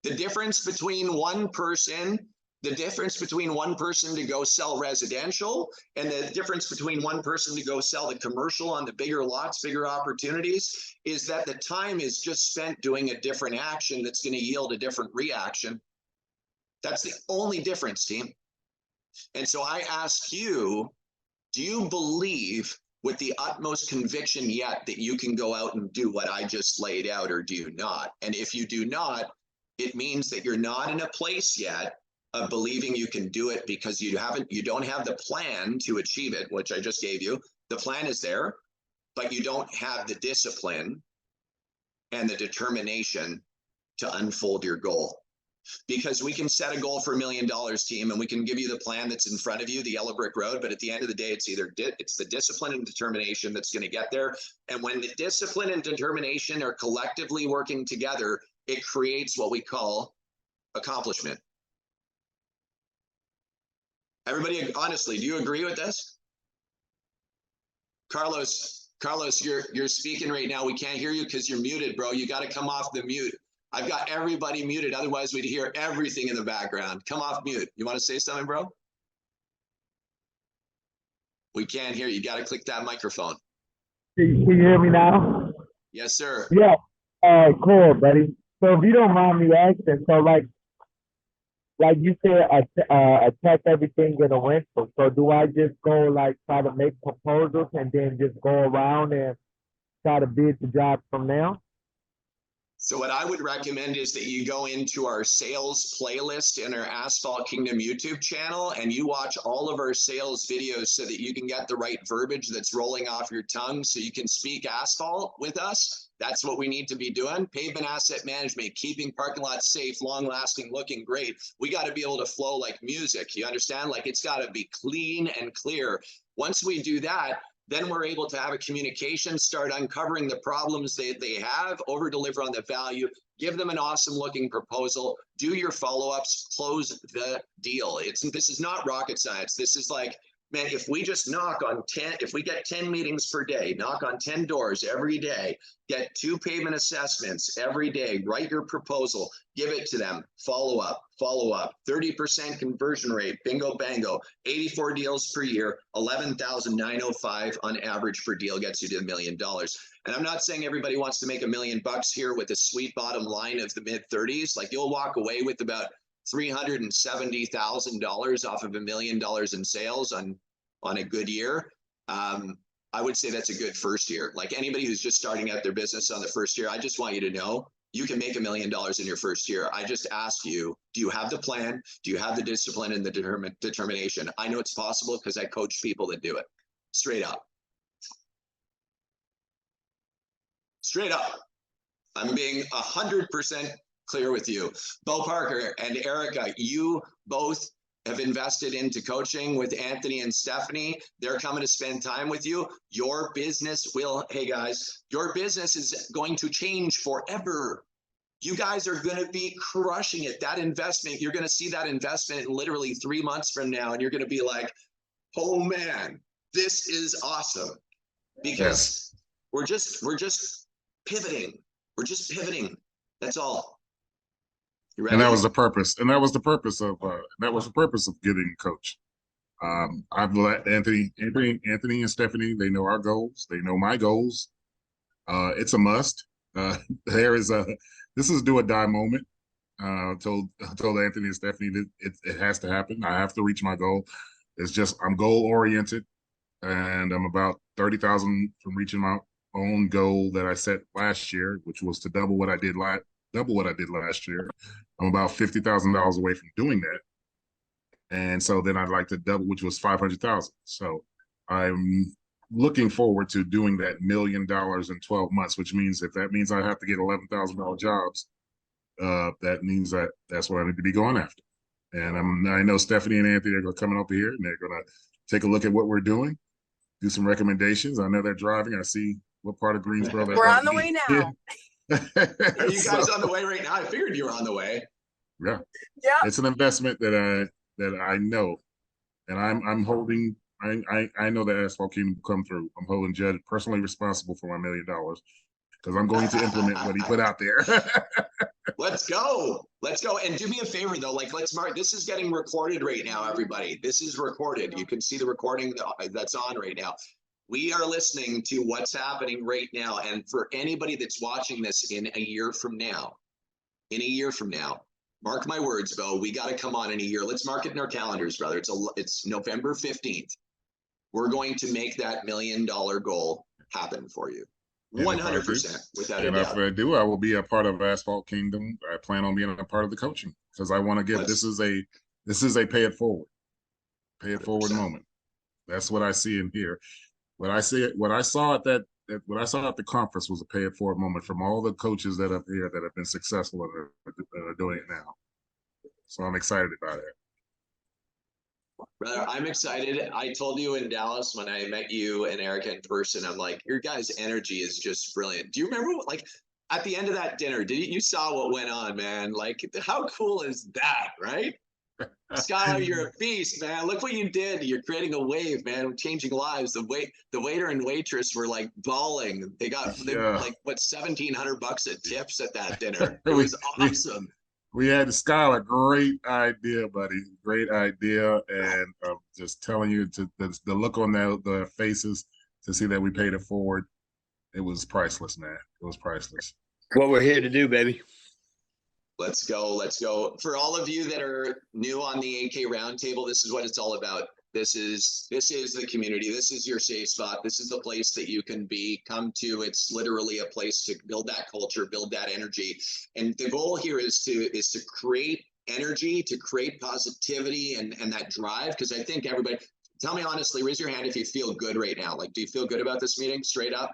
The difference between one person to go sell residential and the difference between one person to go sell the commercial on the bigger lots, bigger opportunities, is that the time is just spent doing a different action that's going to yield a different reaction. That's the only difference, team. And so I ask you, do you believe with the utmost conviction yet that you can go out and do what I just laid out, or do you not? And if you do not, it means that you're not in a place yet of believing you can do it, because you don't have the plan to achieve it, which I just gave you. The plan is there, but you don't have the discipline and the determination to unfold your goal. Because we can set a goal for $1 million, team, and we can give you the plan that's in front of you, the yellow brick road. But at the end of the day, it's the discipline and determination that's going to get there. And when the discipline and determination are collectively working together, it creates what we call accomplishment. Everybody, honestly, do you agree with this? Carlos, you're speaking right now. We can't hear you because you're muted, bro. You got to come off the mute. I've got everybody muted. Otherwise, we'd hear everything in the background. Come off mute. You want to say something, bro? We can't hear you. You got to click that microphone. Can you hear me now? Yes, sir. Yeah. Cool, buddy. So if you don't mind me asking, so like you said, attack everything in a rental. So do I just go like try to make proposals and then just go around and try to bid the job from there? So what I would recommend is that you go into our sales playlist in our Asphalt Kingdom YouTube channel and you watch all of our sales videos so that you can get the right verbiage that's rolling off your tongue so you can speak asphalt with us. That's what we need to be doing. Pavement asset management, keeping parking lots safe, long lasting, looking great. We got to be able to flow like music. You understand? Like, it's got to be clean and clear. Once we do that, then we're able to have a communication, start uncovering the problems they have, over deliver on the value, give them an awesome looking proposal, do your follow-ups, close the deal. This is not rocket science. This is like, man, if we just knock on 10, if we get 10 meetings per day, knock on 10 doors every day, get 2 pavement assessments every day, write your proposal, give it to them, follow up, 30% conversion rate, bingo, bango, 84 deals per year, 11,905 on average per deal gets you to $1 million. And I'm not saying everybody wants to make $1 million here with a sweet bottom line of the mid 30s. Like, you'll walk away with about $370,000 off of $1 million in sales on a good year. I would say that's a good first year. Like, anybody who's just starting out their business on the first year, I just want you to know you can make $1 million in your first year. I just ask you, do you have the plan? Do you have the discipline and the determination? I know it's possible because I coach people that do it. Straight up. Straight up. I'm being 100% clear with you. Bo Parker and Erica, you both have invested into coaching with Anthony and Stephanie. They're coming to spend time with you. Your business will, hey guys, your business is going to change forever. You guys are going to be crushing it. That investment, you're going to see that investment literally 3 months from now, and you're going to be like, oh man, this is awesome. Because we're just pivoting. We're just pivoting. That's all. You ready? And that was the purpose. And that was the purpose of getting a coach. I've let Anthony and Stephanie, they know our goals. They know my goals. It's a must. This is do or die moment. I told Anthony and Stephanie that it has to happen. I have to reach my goal. It's just, I'm goal oriented, and I'm about 30,000 from reaching my own goal that I set last year, which was to double what I did last year. I'm about $50,000 away from doing that. And so then I'd like to double, which was 500,000. So I'm looking forward to doing that $1 million in 12 months, which means if that means I have to get $11,000 jobs, that means that's what I need to be going after. And I know Stephanie and Anthony are coming over here, and they're going to take a look at what we're doing, do some recommendations. I know they're driving. I see what part of Greensboro they're We're on the way now. Are you guys on the way right now? I figured you were on the way. Yeah. Yeah. It's an investment that I know, and I'm holding. I know that Asphalt Kingdom will come through. I'm holding Judd personally responsible for my $1 million because I'm going to implement what he put out there. Let's go. And do me a favor though, like let's mark, this is getting recorded right now, everybody. This is recorded. You can see the recording that's on right now. We are listening to what's happening right now. And for anybody that's watching this in a year from now, mark my words, Bo, we got to come on in a year. Let's mark it in our calendars, brother. It's November 15th. We're going to make that $1 million goal happen for you. 100% without a doubt. If I do, I will be a part of Asphalt Kingdom. I plan on being a part of the coaching because I want to give. This is a pay it forward 100%. Moment. That's what I see in here. What I saw at the conference was a pay it forward moment from all the coaches that are here that have been successful and are doing it now. So I'm excited about it. Brother, I'm excited. I told you in Dallas when I met you and Erica in person, I'm like, your guys' energy is just brilliant. Do you remember what, like at the end of that dinner, you saw what went on, man? Like, how cool is that, right? Skylar, you're a beast, man. Look what you did. You're creating a wave, man, changing lives. The waiter and waitress were like bawling. They got like what, $1,700 at tips at that dinner. It was awesome. We had Skylar, great idea, buddy. Great idea. And just telling you the look on the faces to see that we paid it forward. It was priceless, man. It was priceless. What we're here to do, baby. Let's go. For all of you that are new on the AK Roundtable, this is what it's all about. This is the community. This is your safe spot. This is the place that you can come to. It's literally a place to build that culture, build that energy. And the goal here is to create energy, to create positivity and that drive. Because I think everybody, tell me honestly, raise your hand if you feel good right now. Like, do you feel good about this meeting straight up?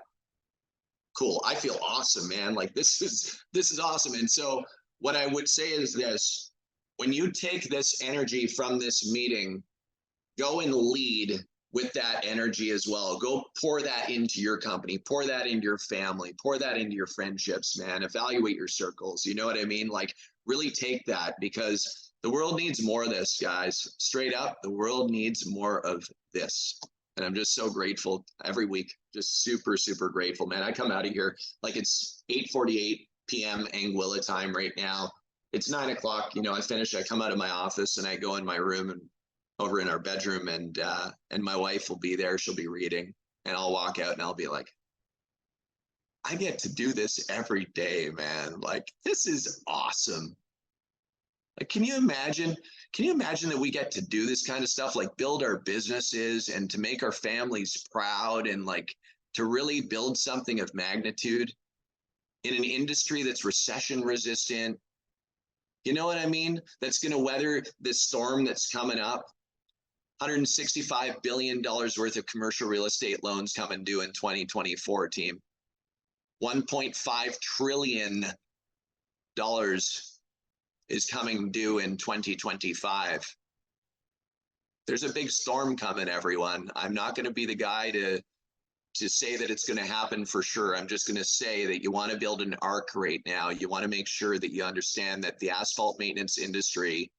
Cool. I feel awesome, man. Like this is awesome. And so what I would say is this: when you take this energy from this meeting, go and lead with that energy as well. Go pour that into your company, pour that into your family, pour that into your friendships, man. Evaluate your circles. You know what I mean? Like really take that, because the world needs more of this, guys. Straight up, the world needs more of this. And I'm just so grateful every week. Just super, super grateful, man. I come out of here like it's 8:48 p.m. Anguilla time right now. It's 9 o'clock. You know, I come out of my office and I go in my room and over in our bedroom, and my wife will be there. She'll be reading, and I'll walk out and I'll be like, I get to do this every day, man. Like, this is awesome. Like, can you imagine that we get to do this kind of stuff, like build our businesses and to make our families proud and like to really build something of magnitude in an industry that's recession resistant? You know what I mean? That's going to weather this storm that's coming up. $165 billion worth of commercial real estate loans coming due in 2024, team. $1.5 trillion is coming due in 2025. there's a big storm coming, everyone. I'm not going to be the guy to say that it's going to happen for sure. I'm just going to say that you want to build an arc right now. You want to make sure that you understand that the asphalt maintenance industry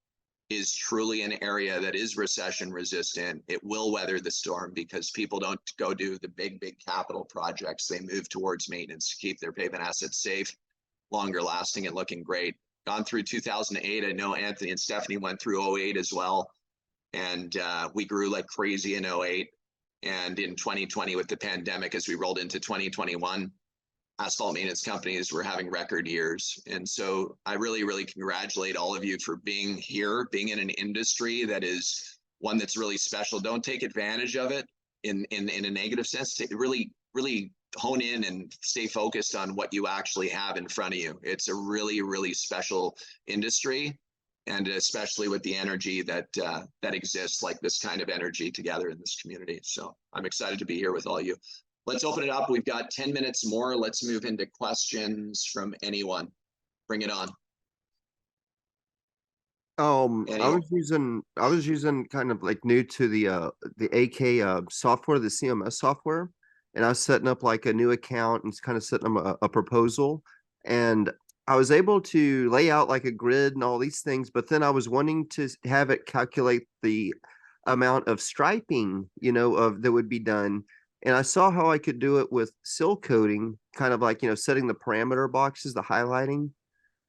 is truly an area that is recession resistant. It will weather the storm because people don't go do the big capital projects. They move towards maintenance to keep their pavement assets safe, longer lasting, and looking great. Gone through 2008. I know Anthony and Stephanie went through 08 as well. And we grew like crazy in 08. And in 2020 with the pandemic, as we rolled into 2021, asphalt maintenance companies were having record years. And so I really congratulate all of you for being here, being in an industry that is one that's really special. Don't take advantage of it in a negative sense. To really hone in and stay focused on what you actually have in front of you. It's a really special industry, and especially with the energy that exists, like this kind of energy together in this community. So I'm excited to be here with all you. Let's open it up. We've got 10 minutes more. Let's move into questions from anyone. Bring it on. I was using kind of like new to the AK software, the CMS software, and I was setting up like a new account and kind of setting up a proposal, and I was able to lay out like a grid and all these things, but then I was wanting to have it calculate the amount of striping, that would be done. And I saw how I could do it with seal coating, kind of like, setting the parameter boxes, the highlighting,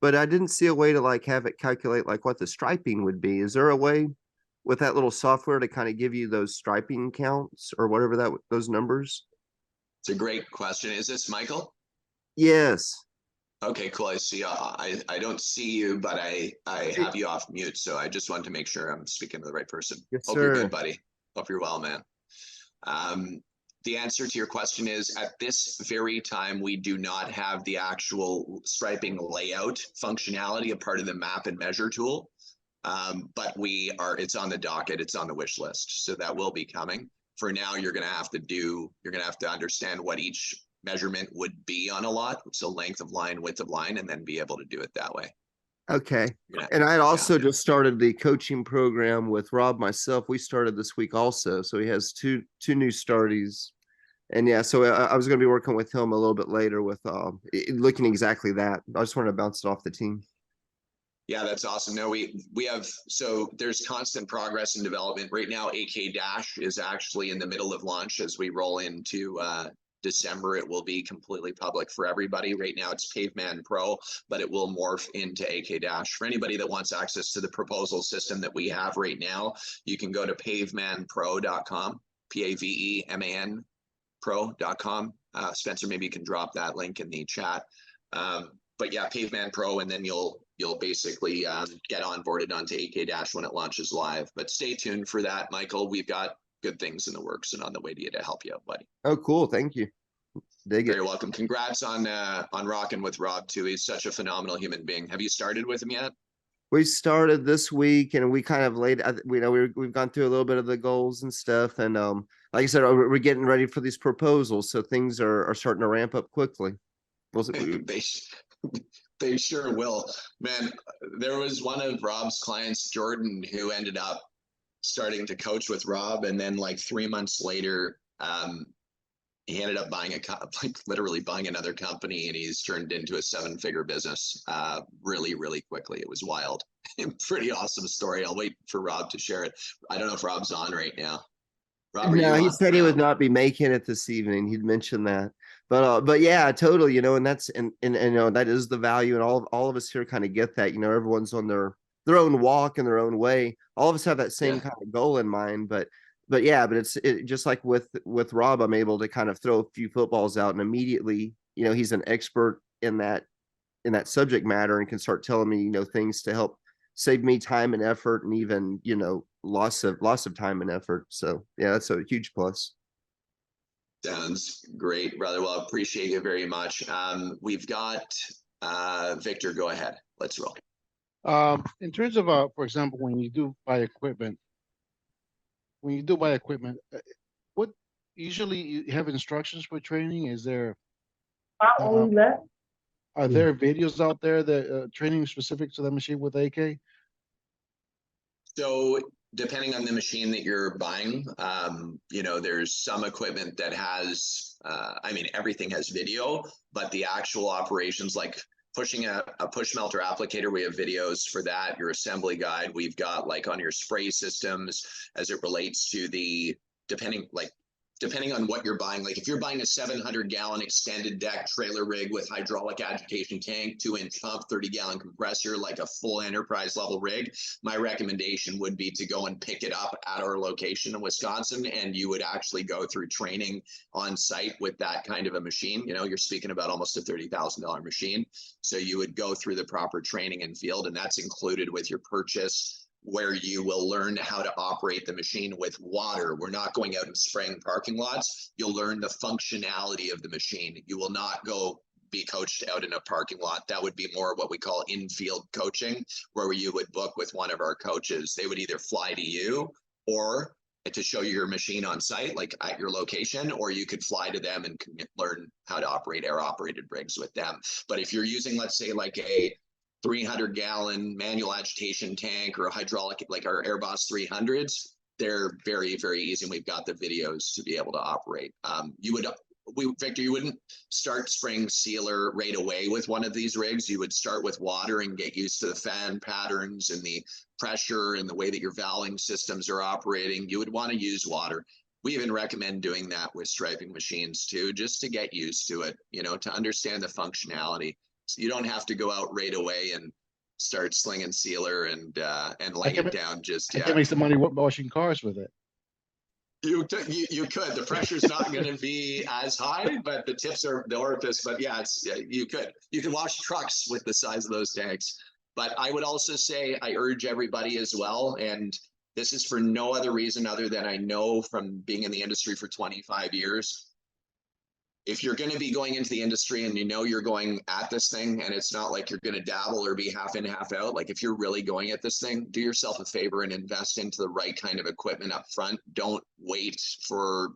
but I didn't see a way to like have it calculate like what the striping would be. Is there a way with that little software to kind of give you those striping counts or whatever those numbers? It's a great question. Is this Michael? Yes. Okay, cool. I see. I don't see you, but I have you off mute. So I just wanted to make sure I'm speaking to the right person. Yes, Hope sir. you're good, buddy. Hope you're well, man. The answer to your question is, at this very time, we do not have the actual striping layout functionality, a part of the map and measure tool. But it's on the docket, it's on the wish list. So that will be coming. For now, you're gonna have to understand what each measurement would be on a lot. So length of line, width of line, and then be able to do it that way. Okay. And I had also just started the coaching program with Rob myself. We started this week also. So he has two new startees. And yeah, so I was going to be working with him a little bit later with looking exactly that. I just wanted to bounce it off the team. Yeah, that's awesome. No, we have, so there's constant progress and development. Right now, AK Dash is actually in the middle of launch. As we roll into December, it will be completely public for everybody. Right now it's Paveman Pro, but it will morph into AK Dash. For anybody that wants access to the proposal system that we have right now, you can go to pavemanpro.com, PAVEMAN pro.com. Spencer, maybe you can drop that link in the chat. But yeah, Paveman Pro, and then you'll basically get onboarded onto AK Dash when it launches live. But stay tuned for that, Michael. We've got good things in the works and on the way to you to help you out, buddy. Oh, cool. Thank you. You're welcome. Congrats on rocking with Rob too. He's such a phenomenal human being. Have you started with him yet? We started this week, and we kind of we've gone through a little bit of the goals and stuff. And like I said, we're getting ready for these proposals. So things are starting to ramp up quickly. They sure will, man. There was one of Rob's clients, Jordan, who ended up starting to coach with Rob, and then like 3 months later, he ended up buying literally buying another company, and he's turned into a 7-figure business really quickly. It was wild. Pretty awesome story. I'll wait for Rob to share it. I don't know if Rob's on right now. Rob, no, he said he would not be making it this evening. He'd mentioned that, but yeah, totally. And that's and that is the value, and all of us here kind of get that. Everyone's on their own walk in their own way. All of us have that same kind of goal in mind, but it's just like with Rob, I'm able to kind of throw a few footballs out, and immediately, he's an expert in that subject matter and can start telling me, things to help save me time and effort, and even, loss of time and effort. So yeah, that's a huge plus. Sounds great, brother. Well, I appreciate you very much. We've got Victor. Go ahead. Let's roll. In terms of for example, when you do buy equipment, what usually you have instructions for training? Is there are there videos out there that training specific to the machine with AK? So depending on the machine that you're buying, you know, there's some equipment that has, I mean, everything has video, but the actual operations, like pushing a push melter applicator, we have videos for that. Your assembly guide, we've got like on your spray systems as it relates to the, depending on what you're buying. Like if you're buying a 700-gallon extended deck trailer rig with hydraulic agitation tank, 2-inch pump, 30-gallon compressor, like a full enterprise level rig, my recommendation would be to go and pick it up at our location in Wisconsin, and you would actually go through training on site with that kind of a machine. You know, you're speaking about almost a $30,000 machine. So you would go through the proper training and field, and that's included with your purchase, where you will learn how to operate the machine with water. We're not going out and spraying parking lots. You'll learn the functionality of the machine. You will not go be coached out in a parking lot. That would be more what we call in-field coaching, where you would book with one of our coaches. They would either fly to you or to show you your machine on site, like at your location, or you could fly to them and learn how to operate air-operated rigs with them. But if you're using, let's say, like a 300-gallon manual agitation tank or a hydraulic, like our Airboss 300s, they're very, very easy. And we've got the videos to be able to operate. Victor, you wouldn't start spraying sealer right away with one of these rigs. You would start with water and get used to the fan patterns and the pressure and the way that your valving systems are operating. You would want to use water. We even recommend doing that with striping machines too, just to get used to it, you know, to understand the functionality. So you don't have to go out right away and start slinging sealer and laying it down just yet. I can make some money washing cars with it. You could. The pressure's not going to be as high, but the tips are the orifice. But yeah, you could. You can wash trucks with the size of those tanks. But I would also say I urge everybody as well, and this is for no other reason other than I know from being in the industry for 25 years. If you're going to be going into the industry and you know you're going at this thing and it's not like you're going to dabble or be half in, half out, like if you're really going at this thing, do yourself a favor and invest into the right kind of equipment up front. Don't wait for,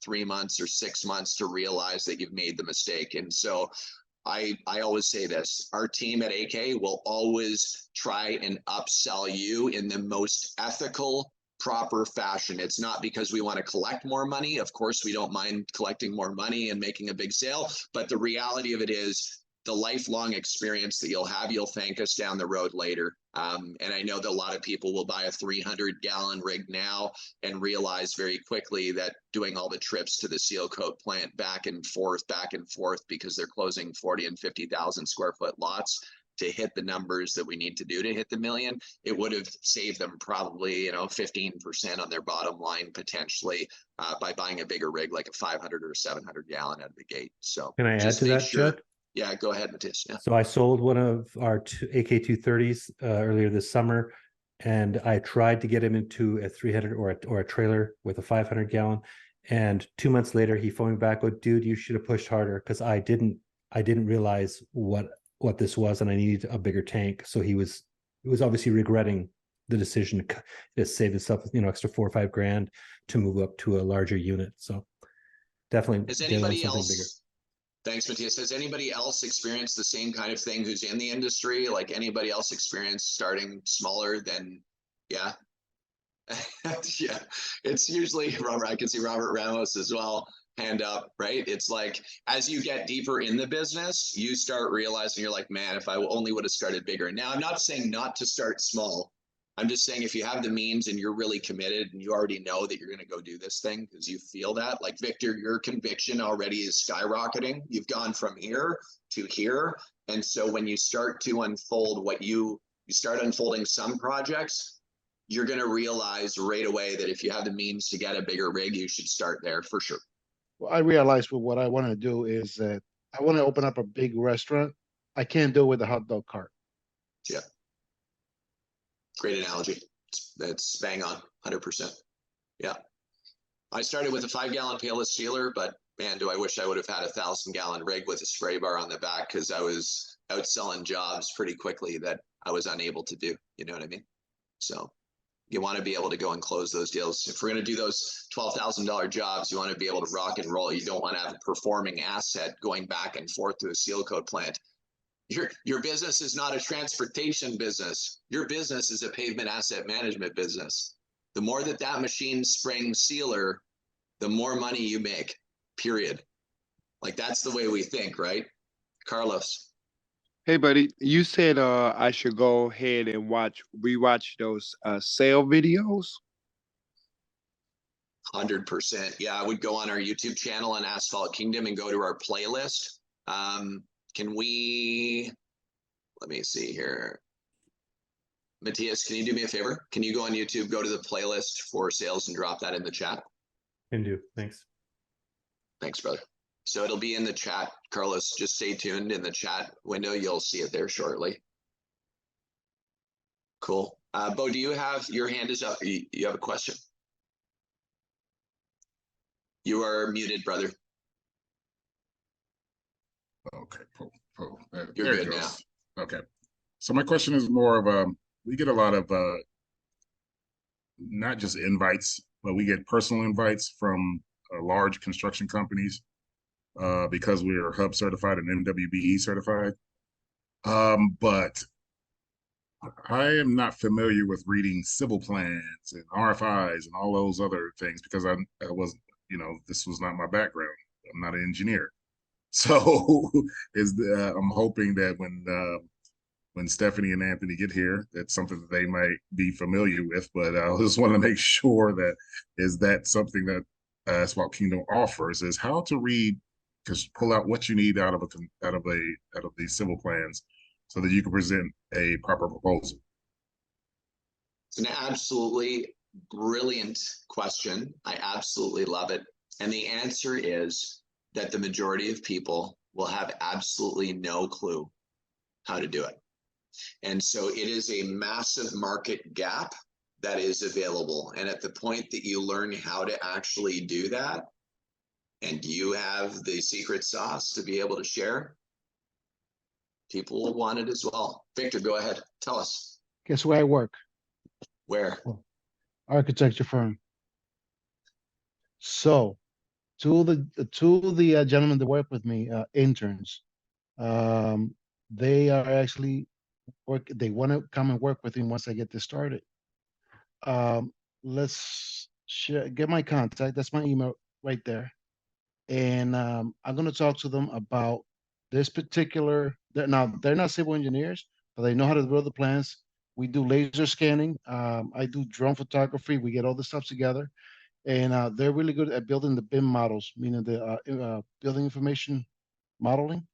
3 months or 6 months to realize that you've made the mistake. And so I always say this, our team at AK will always try and upsell you in the most ethical, proper fashion. It's not because we want to collect more money. Of course, we don't mind collecting more money and making a big sale, but the reality of it is the lifelong experience that you'll thank us down the road later. And I know that a lot of people will buy a 300-gallon rig now and realize very quickly that doing all the trips to the seal coat plant back and forth, because they're closing 40 and 50,000 square foot lots to hit the numbers that we need to do to hit the million, it would have saved them probably, 15% on their bottom line potentially by buying a bigger rig like a 500 or 700 gallon out of the gate. So can I add to that, Judd? Yeah, go ahead, Matthias. Yeah. So I sold one of our AK230s earlier this summer, and I tried to get him into a 300 or a trailer with a 500 gallon. And 2 months later, he phoned me back, "Oh, dude, you should have pushed harder," because I didn't realize what this was, and I needed a bigger tank. So he was obviously regretting the decision to save himself, extra $4 or $5 grand to move up to a larger unit. So definitely. Has anybody else? Bigger. Thanks, Matthias. Has anybody else experienced the same kind of thing who's in the industry? Like anybody else experienced starting smaller than, yeah? Yeah, it's usually Robert. I can see Robert Ramos as well. Hand up, right? It's like as you get deeper in the business, you start realizing you're like, man, if I only would have started bigger. Now, I'm not saying not to start small. I'm just saying if you have the means and you're really committed and you already know that you're going to go do this thing because you feel that, like Victor, your conviction already is skyrocketing. You've gone from here to here. And so when you start to unfold you start unfolding some projects, you're going to realize right away that if you have the means to get a bigger rig, you should start there for sure. Well, I realized what I want to do is that I want to open up a big restaurant. I can't do it with a hot dog cart. Yeah. Great analogy. That's bang on, 100%. Yeah. I started with a 5-gallon pailless sealer, but man, do I wish I would have had a 1,000-gallon rig with a spray bar on the back, because I was outselling jobs pretty quickly that I was unable to do. You know what I mean? So you want to be able to go and close those deals. If we're going to do those $12,000 jobs, you want to be able to rock and roll. You don't want to have a performing asset going back and forth to a seal coat plant. Your business is not a transportation business. Your business is a pavement asset management business. The more that machine springs sealer, the more money you make, period. Like that's the way we think, right? Carlos. Hey buddy, you said I should go ahead and rewatch those sale videos. 100%. Yeah, I would go on our YouTube channel on Asphalt Kingdom and go to our playlist. Let me see here. Matthias, can you do me a favor? Can you go on YouTube, go to the playlist for sales and drop that in the chat? Can do. Thanks. Thanks, brother. So it'll be in the chat. Carlos, just stay tuned in the chat window. You'll see it there shortly. Cool. Bo, do you have, your hand is up. You have a question? You are muted, brother. Okay, Poe. You're There it good goes. Okay. So my question is more of we get a lot of not just invites, but we get personal invites from large construction companies because we are Hub certified and MWBE certified. But I am not familiar with reading civil plans and RFIs and all those other things because I wasn't, this was not my background. I'm not an engineer. So I'm hoping that when Stephanie and Anthony get here, that's something that they might be familiar with. But I just want to make sure that something that Asphalt Kingdom offers is how to read, because pull out what you need out of these civil plans, so that you can present a proper proposal. It's an absolutely brilliant question. I absolutely love it. And the answer is that the majority of people will have absolutely no clue how to do it. And so it is a massive market gap that is available. And at the point that you learn how to actually do that, and you have the secret sauce to be able to share, people will want it as well. Victor, go ahead. Tell us. Guess where I work? Where? Architecture firm. So, two of the gentlemen that work with me, interns, they are actually they want to come and work with me once I get this started. Let's get my contact. That's my email right there. And I'm going to talk to them about this particular. They're not civil engineers, but they know how to build the plans. We do laser scanning. I do drone photography. We get all this stuff together, and they're really good at building the BIM models, meaning the building information modeling.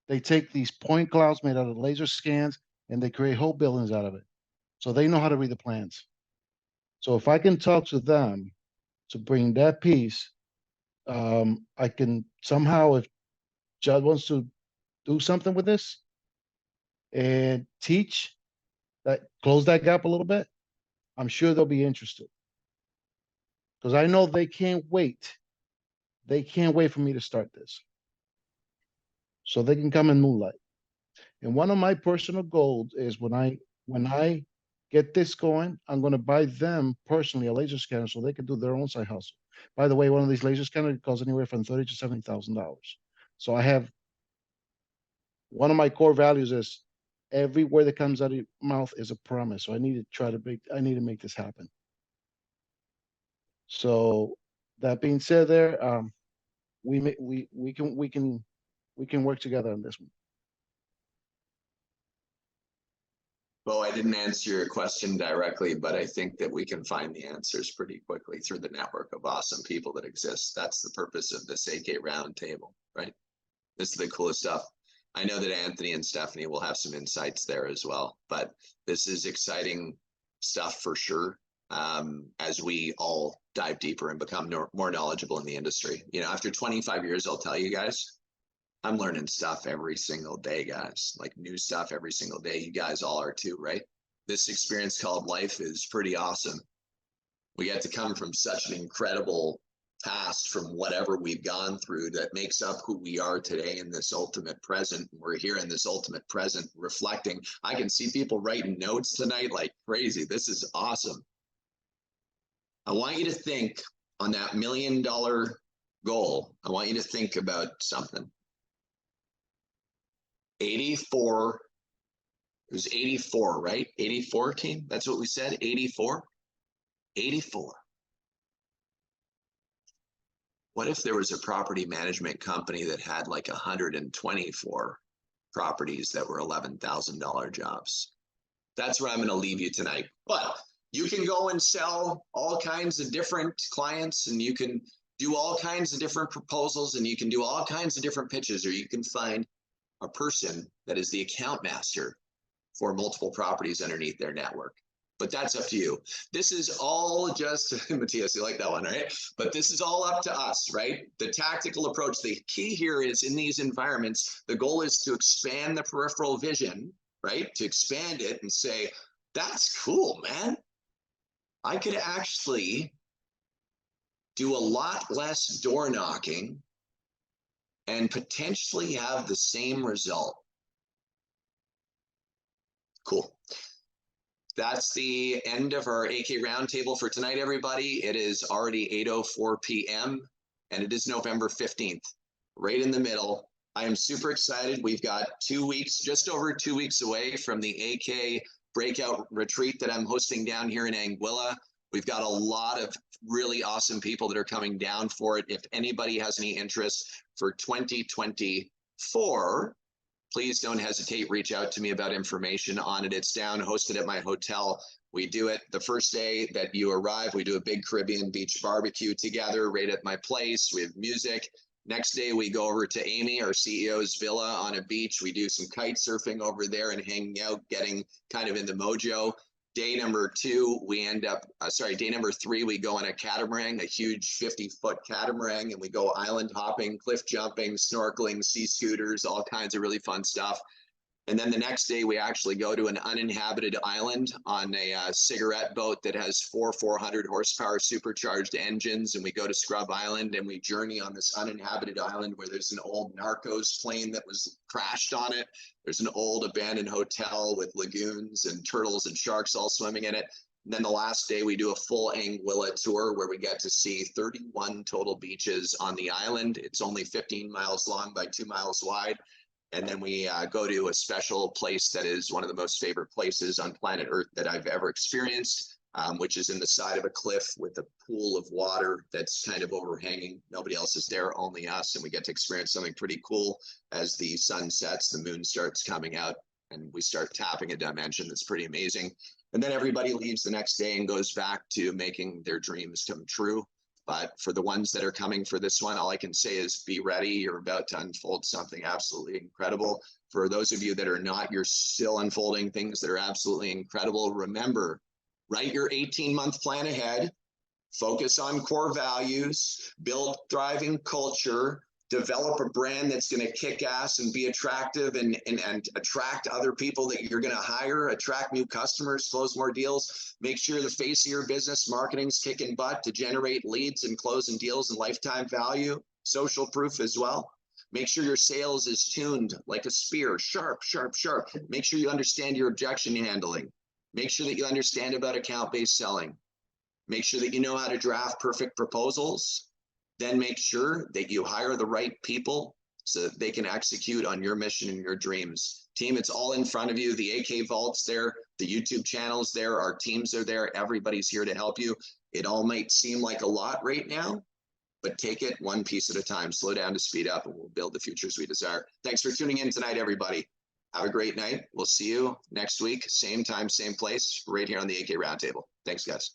They take these point clouds made out of laser scans and they create whole buildings out of it. So they know how to read the plans. So if I can talk to them to bring that piece, I can somehow, if Judd wants to do something with this and teach that, close that gap a little bit, I'm sure they'll be interested. Because I know they can't wait. They can't wait for me to start this. So they can come in moonlight. And one of my personal goals is when I get this going, I'm going to buy them personally a laser scanner so they can do their own side hustle. By the way, one of these laser scanners costs anywhere from $30,000 to $70,000. So I have, one of my core values is every word that comes out of your mouth is a promise. So I need to make this happen. So that being said, we can work together on this one. Well, I didn't answer your question directly, but I think that we can find the answers pretty quickly through the network of awesome people that exist. That's the purpose of this AK roundtable, right? This is the coolest stuff. I know that Anthony and Stephanie will have some insights there as well, but this is exciting stuff for sure. As we all dive deeper and become more knowledgeable in the industry. After 25 years, I'll tell you guys, I'm learning stuff every single day, guys, like new stuff every single day. You guys all are too, right? This experience called life is pretty awesome. We get to come from such an incredible past from whatever we've gone through that makes up who we are today in this ultimate present. We're here in this ultimate present reflecting. I can see people writing notes tonight like crazy. This is awesome. I want you to think on that $1 million goal. I want you to think about something. 84, it was 84, right? 84 team. That's what we said. 84. 84. What if there was a property management company that had like 124 properties that were $11,000 jobs? That's where I'm going to leave you tonight. But you can go and sell all kinds of different clients, and you can do all kinds of different proposals, and you can do all kinds of different pitches, or you can find a person that is the account master for multiple properties underneath their network. But that's up to you. This is all just, Matthias, you like that one, right? But this is all up to us, right? The tactical approach, the key here is in these environments, the goal is to expand the peripheral vision, right? To expand it and say, that's cool, man. I could actually do a lot less door knocking and potentially have the same result. Cool. That's the end of our AK roundtable for tonight, everybody. It is already 8:04 p.m. and it is November 15th, right in the middle. I am super excited. We've got 2 weeks, just over 2 weeks away from the AK breakout retreat that I'm hosting down here in Anguilla. We've got a lot of really awesome people that are coming down for it. If anybody has any interest for 2024, please don't hesitate. Reach out to me about information on it. It's down, hosted at my hotel. We do it the first day that you arrive. We do a big Caribbean beach barbecue together right at my place. We have music. Next day, we go over to Amy, our CEO's villa on a beach. We do some kite surfing over there and hanging out, getting kind of in the mojo. Day number 2, we end up, day number 3, we go on a catamaran, a huge 50-foot catamaran, and we go island hopping, cliff jumping, snorkeling, sea scooters, all kinds of really fun stuff. And then the next day, we actually go to an uninhabited island on a cigarette boat that has 400 horsepower supercharged engines. And we go to Scrub Island and we journey on this uninhabited island where there's an old Narcos plane that was crashed on it. There's an old abandoned hotel with lagoons and turtles and sharks all swimming in it. And then the last day, we do a full Anguilla tour where we get to see 31 total beaches on the island. It's only 15 miles long by 2 miles wide. And then we go to a special place that is one of the most favorite places on planet Earth that I've ever experienced, which is in the side of a cliff with a pool of water that's kind of overhanging. Nobody else is there, only us. And we get to experience something pretty cool as the sun sets, the moon starts coming out, and we start tapping a dimension that's pretty amazing. And then everybody leaves the next day and goes back to making their dreams come true. But for the ones that are coming for this one, all I can say is be ready. You're about to unfold something absolutely incredible. For those of you that are not, you're still unfolding things that are absolutely incredible. Remember, write your 18-month plan ahead, focus on core values, build thriving culture, develop a brand that's going to kick ass and be attractive and attract other people that you're going to hire, attract new customers, close more deals. Make sure the face of your business marketing's kicking butt to generate leads and closing deals and lifetime value, social proof as well. Make sure your sales is tuned like a spear, sharp, sharp, sharp. Make sure you understand your objection handling. Make sure that you understand about account-based selling. Make sure that you know how to draft perfect proposals. Then make sure that you hire the right people so that they can execute on your mission and your dreams. Team, it's all in front of you. The AK Vault's there, the YouTube channel's there, our teams are there, everybody's here to help you. It all might seem like a lot right now, but take it one piece at a time. Slow down to speed up, and we'll build the futures we desire. Thanks for tuning in tonight, everybody. Have a great night. We'll see you next week, same time, same place, right here on the AK Roundtable. Thanks, guys.